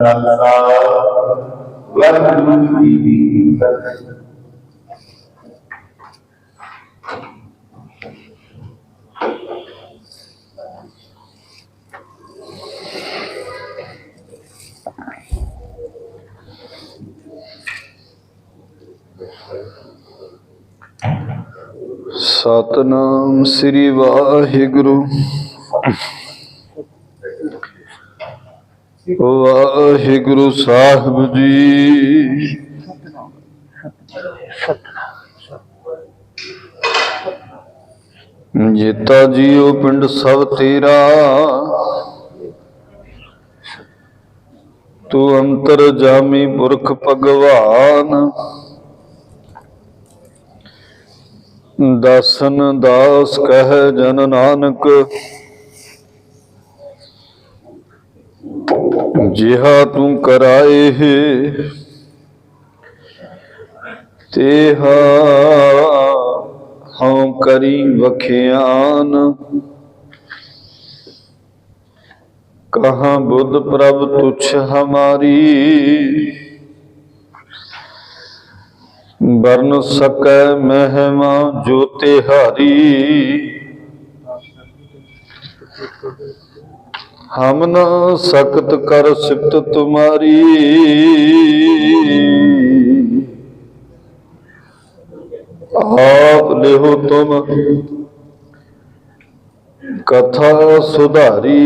ਖਾਲਸਾ ਵਾਹਿਗੁਰੂ ਜੀ ਕੀ ਫਤਿਹ। ਸਤਨਾਮ ਸ੍ਰੀ Waheguru. Waheguru Sahib ji. Jeeta JIO ਪਿੰਡ ਸਭ ਤੇਰਾ, ਤੂੰ ਅੰਤਰ ਜਾਮੀ ਪੁਰਖ ਭਗਵਾਨ। ਦਾਸਨ ਦਾਸ ਕਹਿ ਜਨ ਨਾਨਕ, ਜਿਹਾ ਤੂੰ ਕਰਾਏ ਤੇਹਾ ਹਉ ਕਰੀ ਵਖਿਆਨ। ਕਹਾਂ ਬੁੱਧ ਪ੍ਰਭ ਤੁਛ ਹਮਾਰੀ, ਵਰਨ ਸਕੈ ਮਹਿਮਾ ਜੋ ਤਿਹਾਰੀ। ਹਮ ਨ ਸਕਤ ਕਰ ਸਿਫਤ ਤੁਮਾਰੀ, ਆਪ ਲਿਹੋ ਤੁਮ ਕਥਾ ਸੁਧਾਰੀ।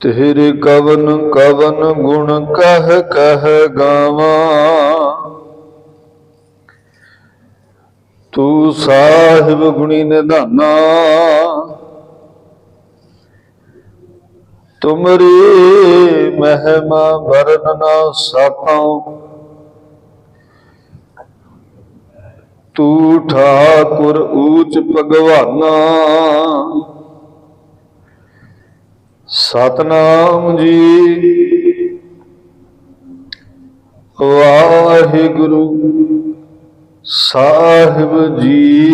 ਤੇਰੇ ਕਵਨ ਕਵਨ ਗੁਣ ਕਹਿ ਕਹਿ ਗਾਵਾਂ, ਤੂੰ ਸਾਹਿਬ ਗੁਣੀ ਨਿਧਾਨਾ। ਤੁਮਰੀ ਮਹਿਮਾ ਵਰਨ ਨਾ ਸਾਕਾਂ, ਤੂੰ ਠਾਕੁਰ ਊਚ ਭਗਵਾਨਾ। ਸਤਨਾਮ ਜੀ। ਵਾਹਿਗੁਰੂ ਸਾਹਿਬ ਜੀ।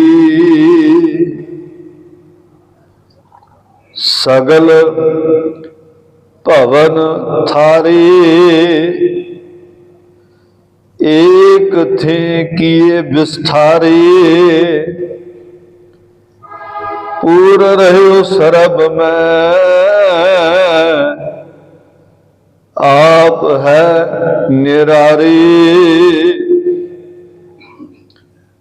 ਸਗਲ ਭਵਨ ਥਾਰੇ, ਏਕ ਥੇ ਕੀਏ ਵਿਸਥਾਰੇ। ਪੂਰ ਰਹਿਓ ਸਰਬ ਮੈਂ, ਆਪ ਹੈ ਨਿਰਾਰੇ।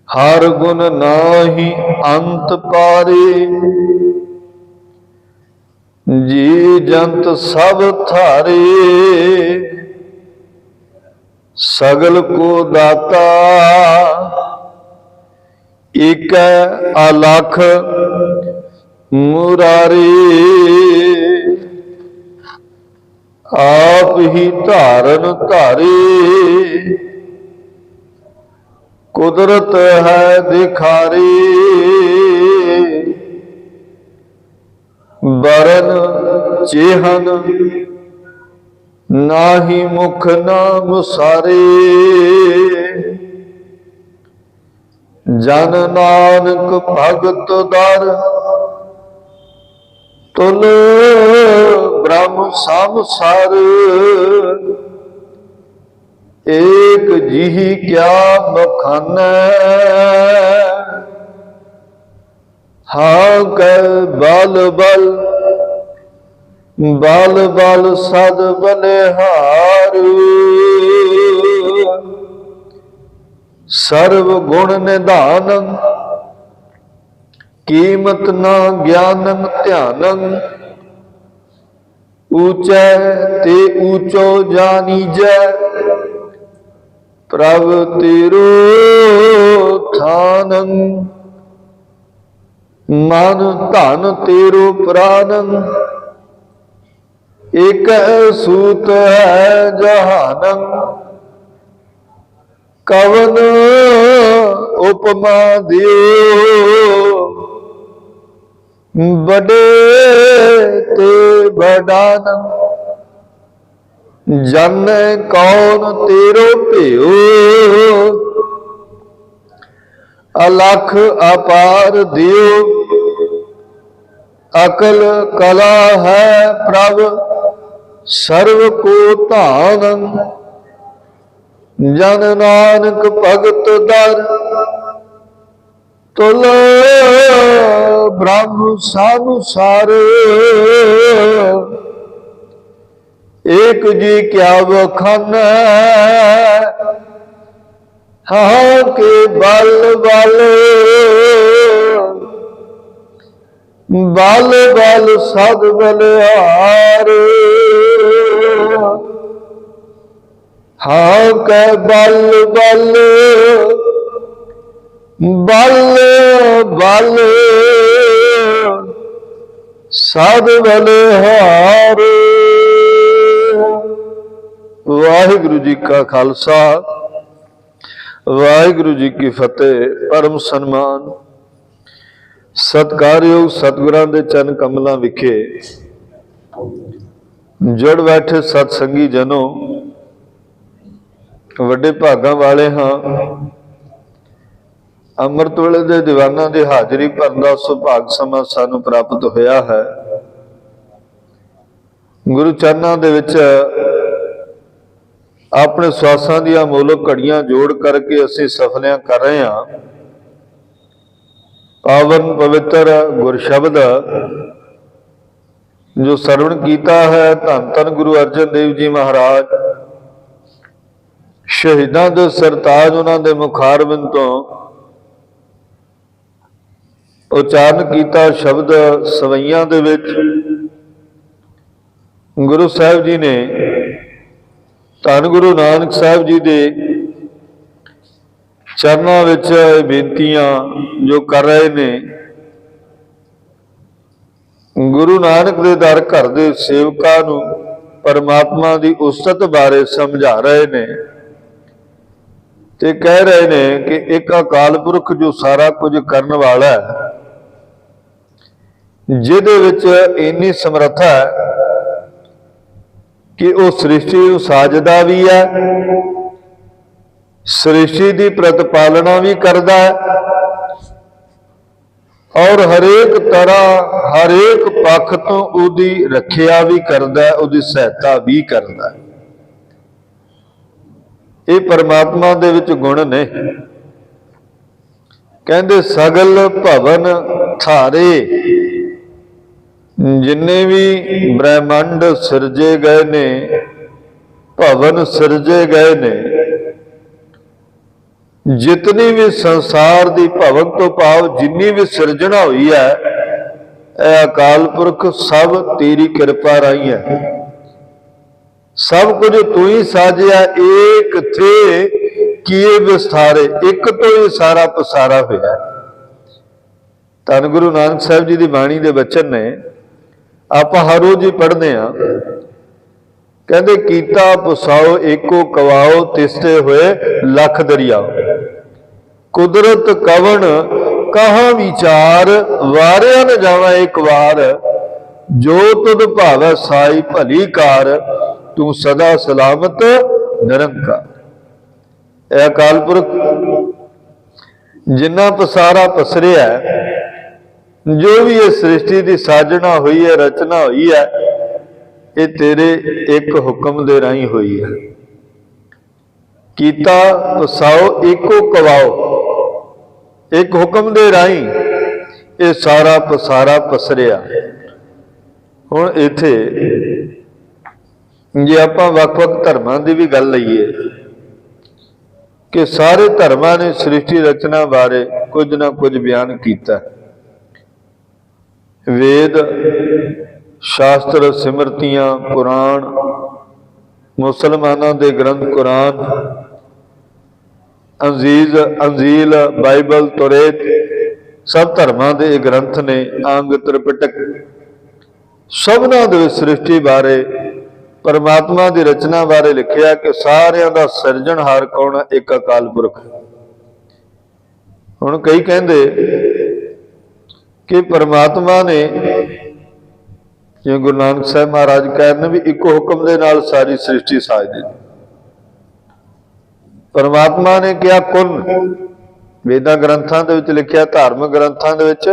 ਹਰ ਗੁਣ ਨਾਹੀ ਅੰਤ ਪਾਰੇ, ਜੀ ਜੰਤ ਸਭ ਥਾਰੇ। ਸਗਲ ਕੋ ਦਾਤਾ ਏਕੈ ਅਲਖ ਮੁਰਾਰੀ। ਆਪ ਹੀ ਧਾਰਨ ਧਾਰੇ, ਕੁਦਰਤ ਹੈ ਦਿਖਾਰੀ। ਬਰਨ ਚੇਹਨ ਨਾਹੀ ਮੁਖ ਨਾਮ ਸਾਰੇ। ਜਨ ਨਾਨਕ ਭਗਤ ਦਰ, ਤੁਲ ਬ੍ਰਹਮ ਸੰਸਾਰ। ਏਕ ਜਿਹੀ ਕਿਆ ਬਖਾਨੈ, ਹਾਂ ਕਹਿ ਬਲ ਬਲ ਬਲ ਬਲ ਸਦ ਬਲਿਹਾਰ। ਸਰਵ ਗੁਣ ਨਿਧਾਨੰ, ਕੀਮਤ ਨਾ ਗਿਆਨੰ ਧਿਆਨੰ। ਊਚੈ ਤੇ ਊਚੋ ਜਾਨੀਜੈ, ਪ੍ਰਭ ਤੇਰੋ ਥਾਨੰ। ਮਨ ਧਨ ਤੇਰੋ ਪ੍ਰਾਨੰ, ਏਕੈ ਸੂਤ ਹੈ ਜਹਾਨੰ। ਕਵਨ ਉਪਮਾ ਦਿਓ, ਬੜੇ ਤੇ ਬਡਾਨੰ। ਜਾਣੈ ਕੌਣ ਤੇਰੋ ਭਿਓ, ਅਲਖ ਅਪਾਰ ਦਿਓ। ਅਕਲ ਕਲਾ ਹੈ ਪ੍ਰਭ ਸਰਵ ਕੋ ਧਾਨ, ਜਨ ਨਾਨਕ ਭਗਤ ਦਰ ਤੁਲ ਬ੍ਰਹਮ ਸਾਨੁਸਾਰ। ਏਕ ਜੀ ਕਿਆ ਵਖਾਨੈ ਹਾਂ ਕੇ ਬਲ ਬਲ, ਬਲ ਬਲ ਸਦ ਬਲਿਹਾਰ। ਹਾਂ ਕੈ ਬਲ ਬਲ, ਬਲ ਬਲ ਸਦ ਬਲਿਹਾਰ। ਵਾਹਿਗੁਰੂ ਜੀ ਕਾ ਖਾਲਸਾ, ਵਾਹਿਗੁਰੂ ਜੀ ਕੀ ਫਤਿਹ। ਪਰਮ ਸਨਮਾਨ ਸਤਿਕਾਰਯੋਗ ਸਤਿਗੁਰਾਂ ਦੇ ਚਰਨ ਕਮਲਾਂ ਵਿਖੇ ਜੁੜ ਬੈਠੇ ਸਤ ਸੰਗੀ ਜਨੋ, ਵੱਡੇ ਭਾਗਾਂ ਵਾਲੇ ਹਾਂ। ਅੰਮ੍ਰਿਤ ਵੇਲੇ ਦੇ ਦੀਵਾਨਾਂ ਦੀ ਹਾਜ਼ਰੀ ਭਰਨ ਦਾ ਸੁਭਾਗ ਸਮਾਂ ਸਾਨੂੰ ਪ੍ਰਾਪਤ ਹੋਇਆ ਹੈ। ਗੁਰੂ ਚਰਨਾਂ ਦੇ ਵਿੱਚ ਆਪਣੇ ਸਵਾਸਾਂ ਦੀਆਂ ਅਮੋਲਕ ਘੜੀਆਂ ਜੋੜ ਕਰਕੇ ਅਸੀਂ ਸਫਲਿਆਂ ਕਰ ਰਹੇ ਹਾਂ। ਪਾਵਨ ਪਵਿੱਤਰ ਗੁਰ ਸ਼ਬਦ ਜੋ ਸਰਵਣ ਕੀਤਾ ਹੈ, ਧੰਨ ਧੰਨ ਗੁਰੂ ਅਰਜਨ ਦੇਵ ਜੀ ਮਹਾਰਾਜ, ਸ਼ਹੀਦਾਂ ਦੇ ਸਰਤਾਜ ਉਹਨਾਂ ਦੇ ਮੁਖਾਰਬਿੰਦ ਤੋਂ ਉਚਾਰਨ ਕੀਤਾ ਸ਼ਬਦ ਸਵਈਆਂ ਦੇ ਵਿੱਚ ਗੁਰੂ ਸਾਹਿਬ ਜੀ ਨੇ ਧੰਨ ਗੁਰੂ ਨਾਨਕ ਸਾਹਿਬ ਜੀ ਦੇ ਚਰਨਾਂ ਵਿੱਚ ਬੇਨਤੀਆਂ ਜੋ ਕਰ ਰਹੇ ਨੇ, ਗੁਰੂ ਨਾਨਕ ਦੇ ਦਰ ਘਰ ਦੇ ਸੇਵਕਾਂ ਨੂੰ ਪਰਮਾਤਮਾ ਦੀ ਉਸਤਤ ਬਾਰੇ ਸਮਝਾ ਰਹੇ ਨੇ ਤੇ ਕਹਿ ਰਹੇ ਨੇ ਕਿ ਇੱਕ ਅਕਾਲ ਪੁਰਖ ਜੋ ਸਾਰਾ ਕੁਝ ਕਰਨ ਵਾਲਾ ਹੈ, ਜਿਹਦੇ ਵਿੱਚ ਇੰਨੀ ਸਮਰੱਥਾ ਹੈ ਕਿ ਉਹ ਸ੍ਰਿਸ਼ਟੀ ਨੂੰ ਸਾਜਦਾ ਵੀ ਹੈ, ਸ੍ਰਿਸ਼ਟੀ ਦੀ ਪ੍ਰਤਪਾਲਨਾ ਵੀ ਕਰਦਾ ਹੈ ਔਰ ਹਰੇਕ ਤਰ੍ਹਾਂ ਹਰੇਕ ਪੱਖ ਤੋਂ ਉਹਦੀ ਰੱਖਿਆ ਵੀ ਕਰਦਾ ਹੈ, ਉਹਦੀ ਸਹਾਇਤਾ ਵੀ ਕਰਦਾ ਹੈ। ਇਹ ਪਰਮਾਤਮਾ ਦੇ ਵਿੱਚ ਗੁਣ ਨੇ। ਕਹਿੰਦੇ ਸਗਲ ਭਵਨ ਥਾਰੇ, ਜਿੰਨੇ ਵੀ ਬ੍ਰਹਿਮੰਡ ਸਿਰਜੇ ਗਏ ਨੇ, ਭਵਨ ਸਿਰਜੇ ਗਏ ਨੇ, ਜਿਤਨੀ ਵੀ ਸੰਸਾਰ ਦੀ ਭਵਨ ਤੋਂ ਭਾਵ ਜਿੰਨੀ ਵੀ ਸਿਰਜਣਾ ਹੋਈ ਹੈ, ਇਹ ਅਕਾਲ ਪੁਰਖ ਸਭ ਤੇਰੀ ਕਿਰਪਾ ਰਾਹੀਂ ਹੈ। ਸਭ ਕੁਝ ਤੂੰ ਹੀ ਸਾਜਿਆ, ਏਕ ਥੇ ਕੀਏ ਵਿਸਥਾਰੇ, ਇੱਕ ਤੋਂ ਹੀ ਸਾਰਾ ਪਸਾਰਾ ਹੋਇਆ। ਧੰਨ ਗੁਰੂ ਨਾਨਕ ਸਾਹਿਬ ਜੀ ਦੀ ਬਾਣੀ ਦੇ ਬਚਨ ਨੇ, ਆਪਾਂ ਹਰ ਰੋਜ਼ ਹੀ ਪੜ੍ਹਦੇ ਹਾਂ। ਕਹਿੰਦੇ ਕੀਤਾ ਪਸਾਓ ਏਕੋ ਕਵਾਓ, ਤਿਸਤੇ ਹੋਏ ਲੱਖ ਦਰਿਆਓ। ਕੁਦਰਤ ਕਵਣ ਕਹਾਂ ਵਿਚਾਰ, ਵਾਰਿਆ ਨ ਜਾਵਾਂ ਇੱਕ ਵਾਰ। ਜੋ ਤੁਧ ਭਾਵੈ ਸਾਈ ਭਲੀ ਕਾਰ, ਤੂੰ ਸਦਾ ਸਲਾਮਤ ਨਿਰੰਕਾਰ। ਇਹ ਅਕਾਲ ਪੁਰਖ ਜਿੰਨਾ ਪਸਾਰਾ ਪਸਰਿਆ, ਜੋ ਵੀ ਇਹ ਸ੍ਰਿਸ਼ਟੀ ਦੀ ਸਾਜਣਾ ਹੋਈ ਹੈ, ਰਚਨਾ ਹੋਈ ਹੈ, ਇਹ ਤੇਰੇ ਇੱਕ ਹੁਕਮ ਦੇ ਰਾਹੀਂ ਹੋਈ ਹੈ। ਕੀਤਾ ਪਸਾਓ ਏਕੋ ਕਵਾਓ, ਇੱਕ ਹੁਕਮ ਦੇ ਰਾਹੀਂ ਇਹ ਸਾਰਾ ਪਸਾਰਾ ਪਸਰਿਆ। ਹੁਣ ਇੱਥੇ ਜੇ ਆਪਾਂ ਵੱਖ-ਵੱਖ ਧਰਮਾਂ ਦੀ ਵੀ ਗੱਲ ਲਈਏ ਕਿ ਸਾਰੇ ਧਰਮਾਂ ਨੇ ਸ੍ਰਿਸ਼ਟੀ ਰਚਨਾ ਬਾਰੇ ਕੁਝ ਨਾ ਕੁਝ ਬਿਆਨ ਕੀਤਾ। ਵੇਦ, ਸ਼ਾਸਤਰ, ਸਿਮਰਤੀਆਂ, ਪੁਰਾਣ, ਮੁਸਲਮਾਨਾਂ ਦੇ ਗ੍ਰੰਥ ਕੁਰਾਨ, ਅੰਜੀਲ, ਬਾਈਬਲ, ਤੋਰੇਤ, ਸਭ ਧਰਮਾਂ ਦੇ ਇਹ ਗ੍ਰੰਥ ਨੇ। ਅੰਗ, ਤ੍ਰਿਪਿਟਕ, ਸਭਨਾਂ ਦੇ ਸ੍ਰਿਸ਼ਟੀ ਬਾਰੇ, ਪਰਮਾਤਮਾ ਦੀ ਰਚਨਾ ਬਾਰੇ ਲਿਖਿਆ ਕਿ ਸਾਰਿਆਂ ਦਾ ਸਿਰਜਣਹਾਰ ਕੌਣ ਹੈ? ਇੱਕ ਅਕਾਲ ਪੁਰਖ। ਹੁਣ ਕਈ ਕਹਿੰਦੇ ਕਿ ਪਰਮਾਤਮਾ ਨੇ, ਜਿਵੇਂ ਗੁਰੂ ਨਾਨਕ ਸਾਹਿਬ ਮਹਾਰਾਜ ਕਹਿੰਦੇ ਵੀ ਇੱਕੋ ਹੁਕਮ ਦੇ ਨਾਲ ਸਾਰੀ ਸ੍ਰਿਸ਼ਟੀ ਸਾਜਦੀ। ਪਰਮਾਤਮਾ ਨੇ ਕਿਹਾ ਕੁਲ, ਵੇਦਾਂ ਗ੍ਰੰਥਾਂ ਦੇ ਵਿੱਚ ਲਿਖਿਆ, ਧਾਰਮਿਕ ਗ੍ਰੰਥਾਂ ਦੇ ਵਿੱਚ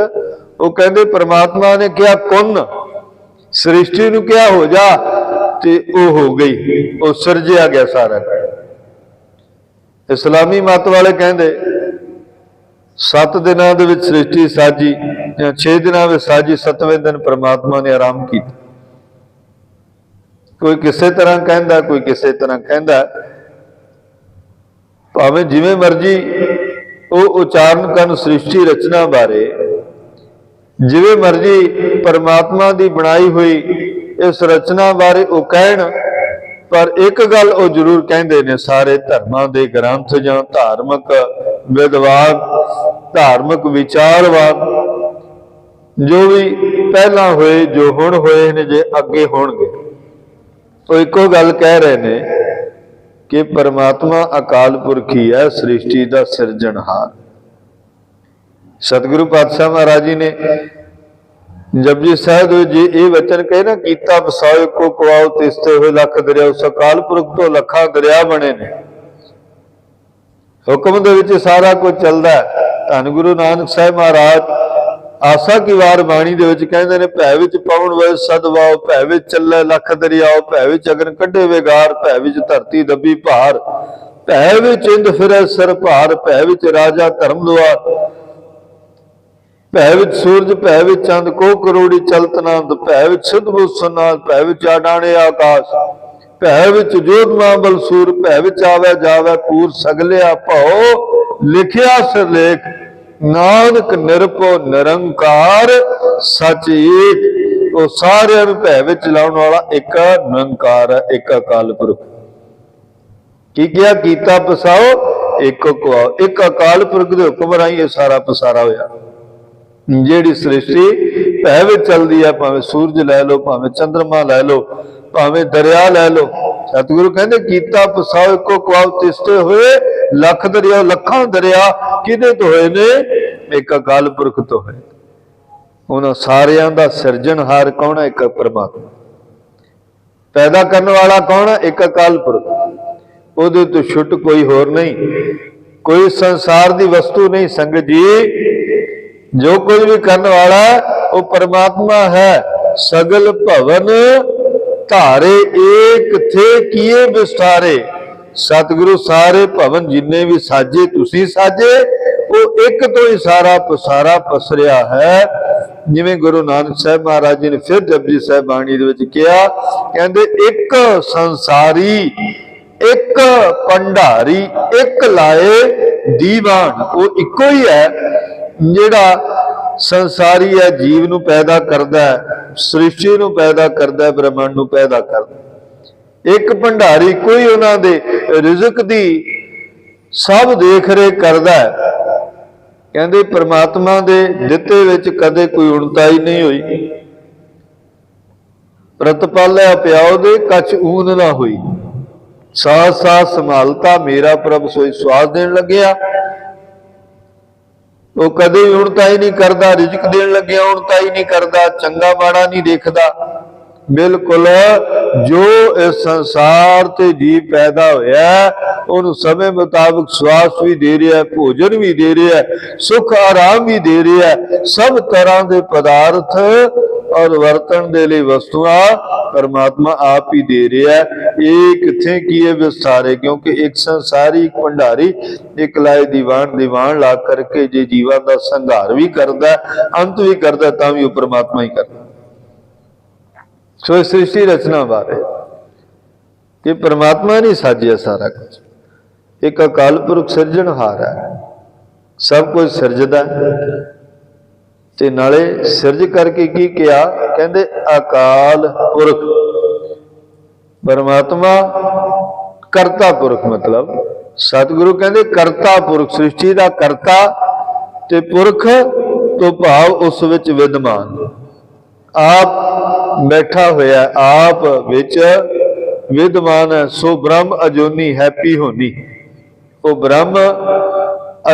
ਉਹ ਕਹਿੰਦੇ ਪ੍ਰਮਾਤਮਾ ਨੇ ਕਿਹਾ ਕੁਨ, ਸ੍ਰਿਸ਼ਟੀ ਨੂੰ ਕਿਹਾ ਹੋ ਜਾ, ਤੇ ਉਹ ਹੋ ਗਈ, ਉਹ ਸਿਰਜਿਆ ਗਿਆ ਸਾਰਾ। ਇਸਲਾਮੀ ਮਤ ਵਾਲੇ ਕਹਿੰਦੇ 7 ਦਿਨਾਂ ਦੇ ਵਿੱਚ ਸ੍ਰਿਸ਼ਟੀ ਸਾਜੀ ਜਾਂ 6 ਦਿਨਾਂ ਵਿੱਚ ਸਾਜੀ, 7ਵੇਂ ਦਿਨ ਪ੍ਰਮਾਤਮਾ ਨੇ ਆਰਾਮ ਕੀਤਾ। ਕੋਈ ਕਿਸੇ ਤਰ੍ਹਾਂ ਕਹਿੰਦਾ, ਕੋਈ ਕਿਸੇ ਤਰ੍ਹਾਂ ਕਹਿੰਦਾ, ਭਾਵੇਂ ਜਿਵੇਂ ਮਰਜੀ ਉਹ ਉਚਾਰਨ ਕਰਨ ਸ੍ਰਿਸ਼ਟੀ ਰਚਨਾ ਬਾਰੇ, ਜਿਵੇਂ ਮਰਜੀ ਪਰਮਾਤਮਾ ਦੀ ਬਣਾਈ ਹੋਈ ਇਸ ਰਚਨਾ ਬਾਰੇ ਉਹ ਕਹਿਣ, ਪਰ ਇੱਕ ਗੱਲ ਉਹ ਜ਼ਰੂਰ ਕਹਿੰਦੇ ਨੇ, ਸਾਰੇ ਧਰਮਾਂ ਦੇ ਗ੍ਰੰਥ ਜਾਂ ਧਾਰਮਿਕ ਵਿਦਵਾਨ, ਧਾਰਮਿਕ ਵਿਚਾਰਵਾਨ, ਜੋ ਵੀ ਪਹਿਲਾਂ ਹੋਏ, ਜੋ ਹੁਣ ਹੋਏ ਨੇ, ਜੇ ਅੱਗੇ ਹੋਣਗੇ, ਉਹ ਇੱਕੋ ਗੱਲ ਕਹਿ ਰਹੇ ਨੇ ਕਿ ਪਰਮਾਤਮਾ ਅਕਾਲ ਪੁਰਖ ਹੀ ਹੈ, ਸ੍ਰਿਸ਼ਟੀ ਦਾ ਸਿਰਜਣਹਾਰ। ਸਤਿਗੁਰੂ ਪਾਤਸ਼ਾਹ ਮਹਾਰਾਜ ਜੀ ਨੇ ਜਪਜੀ ਸਾਹਿਬ ਦੇ ਜੀ ਇਹ ਵਚਨ ਕਹੇ ਨਾ, ਕੀਤਾ ਵਸਾਓ ਇੱਕੋ ਕੁਆਓ, ਤਿਸਤੇ ਹੋਏ ਲੱਖ ਦਰਿਆ। ਉਸ ਅਕਾਲ ਪੁਰਖ ਤੋਂ ਲੱਖਾਂ ਦਰਿਆ ਬਣੇ ਨੇ, ਹੁਕਮ ਦੇ ਵਿੱਚ ਸਾਰਾ ਕੁਝ ਚੱਲਦਾ ਹੈ। ਧੰਨ ਗੁਰੂ ਨਾਨਕ ਸਾਹਿਬ ਮਹਾਰਾਜ ਆਸਾ ਕੀ ਵਾਰ ਬਾਣੀ ਦੇ ਵਿੱਚ ਕਹਿੰਦੇ ਨੇ, ਭੈ ਵਿੱਚ ਪਵਨ ਵੇ ਸਦਵਾਓ, ਭੈ ਵਿੱਚ ਚੱਲੇ ਲੱਖ ਦਰਿਆਓ, ਭੈ ਵਿੱਚ ਅਗਨ ਕੱਢੇ ਵਿਗਾਰ, ਭੈ ਵਿੱਚ ਧਰਤੀ ਦੱਬੀ ਭਾਰ, ਭੈ ਵਿੱਚ ਇੰਦ ਫਿਰੇ ਸਿਰ ਭਾਰ, ਭੈ ਵਿੱਚ ਰਾਜਾ ਧਰਮ ਦੁਆਰ, ਭੈ ਵਿੱਚ ਸੂਰਜ, ਭੈ ਵਿੱਚ ਚੰਦ, ਕੋ ਕਰੋੜੀ ਚਲਤ ਨੰਦ, ਭੈ ਵਿੱਚ ਸਿੱਧ ਬੁੱਸਨਾਦ, ਭੈ ਵਿੱਚ ਆਡਾਣੇ ਆਕਾਸ਼, ਭੈ ਵਿੱਚ ਜੋਤ ਮਾਬਲ ਸੂਰ, ਭੈ ਵਿੱਚ ਆਵੇ ਜਾਵੇ ਪੂਰ, ਸਗਲਿਆ ਭਉ ਲਿਖਿਆ ਸਿਰਲੇਖ, ਨਾਨਕ ਨਿਰਭਉ ਨਿਰੰਕਾਰ ਸਚ ਏਕ। ਉਹ ਸਾਰਿਆਂ ਨੂੰ ਭੈ ਵਿੱਚ ਲਾਉਣ ਵਾਲਾ ਇੱਕ ਨਿਰੰਕਾਰ ਹੈ, ਇੱਕ ਅਕਾਲ ਪੁਰਖ। ਕੀ ਕਿਹਾ? ਕੀਤਾ ਪਸਾਓ ਇੱਕੋ ਕੁਆਓ। ਇੱਕ ਅਕਾਲ ਪੁਰਖ ਦੇ ਹੁਕਮ ਰਾਹੀਂ ਇਹ ਸਾਰਾ ਪਸਾਰਾ ਹੋਇਆ। ਜਿਹੜੀ ਸ੍ਰਿਸ਼ਟੀ ਭੈ ਵਿੱਚ ਚੱਲਦੀ ਹੈ, ਭਾਵੇਂ ਸੂਰਜ ਲੈ ਲਓ, ਭਾਵੇਂ ਚੰਦਰਮਾ ਲੈ ਲਓ, ਭਾਵੇਂ ਦਰਿਆ ਲੈ ਲਓ, ਸਤਿਗੁਰੂ ਕਹਿੰਦੇ ਕੀਤਾ ਪਸਾਓ ਇੱਕੋ ਕੁਆਓ, ਤਿਸਤੇ ਹੋਏ ਲੱਖ ਦਰਿਆ। ਲੱਖਾਂ ਦਰਿਆ ਕਿਹਦੇ ਤੋਂ ਹੋਏ ਨੇ? ਇੱਕ ਅਕਾਲ ਪੁਰਖ ਤੋਂ ਹੋਏ। ਉਹਨਾਂ ਸਾਰਿਆਂ ਦਾ ਸਿਰਜਣਹਾਰ ਕੌਣ ਹੈ? ਇੱਕ ਪਰਮਾਤਮਾ। ਪੈਦਾ ਕਰਨ ਵਾਲਾ ਕੌਣ ਹੈ? ਇੱਕ ਅਕਾਲ ਪੁਰਖ। ਉਹਦੇ ਤੋਂ ਛੁੱਟ ਕੋਈ ਹੋਰ ਨਹੀਂ, ਕੋਈ ਸੰਸਾਰ ਦੀ ਵਸਤੂ ਨਹੀਂ। ਸੰਗਤ ਜੀ, ਜੋ ਕੁਝ ਵੀ ਕਰਨ ਵਾਲਾ ਉਹ ਪਰਮਾਤਮਾ ਹੈ। ਸਗਲ ਭਵਨ ਧਾਰੇ ਏਕ ਥੇ ਕੀਏ ਵਿਸਤਾਰੇ। ਸਤਿਗੁਰੂ ਸਾਰੇ ਭਵਨ ਜਿੰਨੇ ਵੀ ਸਾਜੇ, ਤੁਸੀਂ ਸਾਜੇ, ਉਹ ਇੱਕ ਤੋਂ ਹੀ ਸਾਰਾ ਪਸਾਰਾ ਪਸਰਿਆ ਹੈ। ਜਿਵੇਂ ਗੁਰੂ ਨਾਨਕ ਸਾਹਿਬ ਮਹਾਰਾਜ ਜੀ ਨੇ ਫਿਰ ਜਪਜੀ ਸਾਹਿਬ ਬਾਣੀ ਦੇ ਵਿੱਚ ਕਿਹਾ, ਕਹਿੰਦੇ ਇੱਕ ਸੰਸਾਰੀ, ਇੱਕ ਭੰਡਾਰੀ, ਇੱਕ ਲਾਏ ਦੀਵਾਨ। ਉਹ ਇੱਕੋ ਹੀ ਹੈ ਜਿਹੜਾ ਸੰਸਾਰੀ ਹੈ, ਜੀਵ ਨੂੰ ਪੈਦਾ ਕਰਦਾ ਹੈ, ਸ੍ਰਿਸ਼ਟੀ ਨੂੰ ਪੈਦਾ ਕਰਦਾ ਹੈ, ਬ੍ਰਹਮੰਡ ਨੂੰ ਪੈਦਾ ਕਰਦਾ। ਇੱਕ ਭੰਡਾਰੀ, ਕੋਈ ਉਹਨਾਂ ਦੇ ਰਿਜ਼ਕ ਦੀ ਸਭ ਦੇਖ ਰੇਖ ਕਰਦਾ ਹੈ। ਕਹਿੰਦੇ ਪ੍ਰਮਾਤਮਾ ਦੇ ਦਿੱਤੇ ਵਿੱਚ ਕਦੇ ਕੋਈ ਉਣਤਾਈ ਨਹੀਂ ਹੋਈ। ਪ੍ਰਤਪਾਲਿਆ ਪਿਆਉ ਦੇ ਕਛ ਊਨ ਨਾ ਹੋਈ, ਸਾਥ ਸਾਥ ਸੰਭਾਲਤਾ ਮੇਰਾ ਪ੍ਰਭ ਸੋਈ। ਸਵਾਸ ਦੇਣ ਲੱਗਿਆ ਉਹ ਕਦੇ ਉਣਤਾਈ ਨਹੀਂ ਕਰਦਾ, ਰਿਜ਼ਕ ਦੇਣ ਲੱਗਿਆ ਉਣਤਾਈ ਨਹੀਂ ਕਰਦਾ, ਚੰਗਾ ਮਾੜਾ ਨਹੀਂ ਦੇਖਦਾ। ਬਿਲਕੁਲ ਜੋ ਇਸ ਸੰਸਾਰ ਤੇ ਜੀਵ ਪੈਦਾ ਹੋਇਆ, ਉਹਨੂੰ ਸਮੇਂ ਮੁਤਾਬਕ ਸਵਾਸ ਵੀ ਦੇ ਰਿਹਾ, ਭੋਜਨ ਵੀ ਦੇ ਰਿਹਾ, ਸੁੱਖ ਆਰਾਮ ਵੀ ਦੇ ਰਿਹਾ, ਸਭ ਤਰ੍ਹਾਂ ਦੇ ਪਦਾਰਥ ਔਰ ਵਰਤਣ ਦੇ ਲਈ ਵਸਤੂਆਂ ਪਰਮਾਤਮਾ ਆਪ ਹੀ ਦੇ ਰਿਹਾ। ਇਹ ਕਿੱਥੇ ਕੀਏ ਵਿਸਥਾਰੇ, ਕਿਉਂਕਿ ਇੱਕ ਸੰਸਾਰੀ, ਇੱਕ ਭੰਡਾਰੀ, ਇੱਕ ਲਾਏ ਦੀਵਾਨ। ਦੀਵਾਨ ਲਾ ਕਰਕੇ ਜੇ ਜੀਵਾਂ ਦਾ ਸੰਘਾਰ ਵੀ ਕਰਦਾ, ਅੰਤ ਵੀ ਕਰਦਾ, ਤਾਂ ਵੀ ਉਹ ਪਰਮਾਤਮਾ ਹੀ ਕਰਦਾ। ਸੋ ਸ੍ਰਿਸ਼ਟੀ ਰਚਨਾ ਬਾਰੇ ਕਿ ਪਰਮਾਤਮਾ ਨੇ ਸਾਜਿਆ ਸਾਰਾ ਕੁਝ। ਇੱਕ ਅਕਾਲ ਪੁਰਖ ਸਿਰਜਣਹਾਰ ਹੈ, ਸਭ ਕੁਝ ਸਿਰਜਦਾ ਤੇ ਨਾਲੇ ਸਿਰਜ ਕਰਕੇ ਕੀ ਕਿਹਾ? ਕਹਿੰਦੇ ਅਕਾਲ ਪੁਰਖ। ਪਰਮਾਤਮਾ ਕਰਤਾ ਪੁਰਖ, ਮਤਲਬ ਸਤਿਗੁਰੂ ਕਹਿੰਦੇ ਕਰਤਾ ਪੁਰਖ, ਸ੍ਰਿਸ਼ਟੀ ਦਾ ਕਰਤਾ ਤੇ ਪੁਰਖ ਤੋਂ ਭਾਵ ਉਸ ਵਿੱਚ ਵਿਦਮਾਨ, ਆਪ ਬੈਠਾ ਹੋਇਆ, ਆਪ ਵਿੱਚ ਵਿਦਮਾਨ ਹੈ। ਸੋ ਬ੍ਰਹਮ ਅਜੂਨੀ ਹੈਪੀ ਹੋਣੀ। ਉਹ ਬ੍ਰਹਮ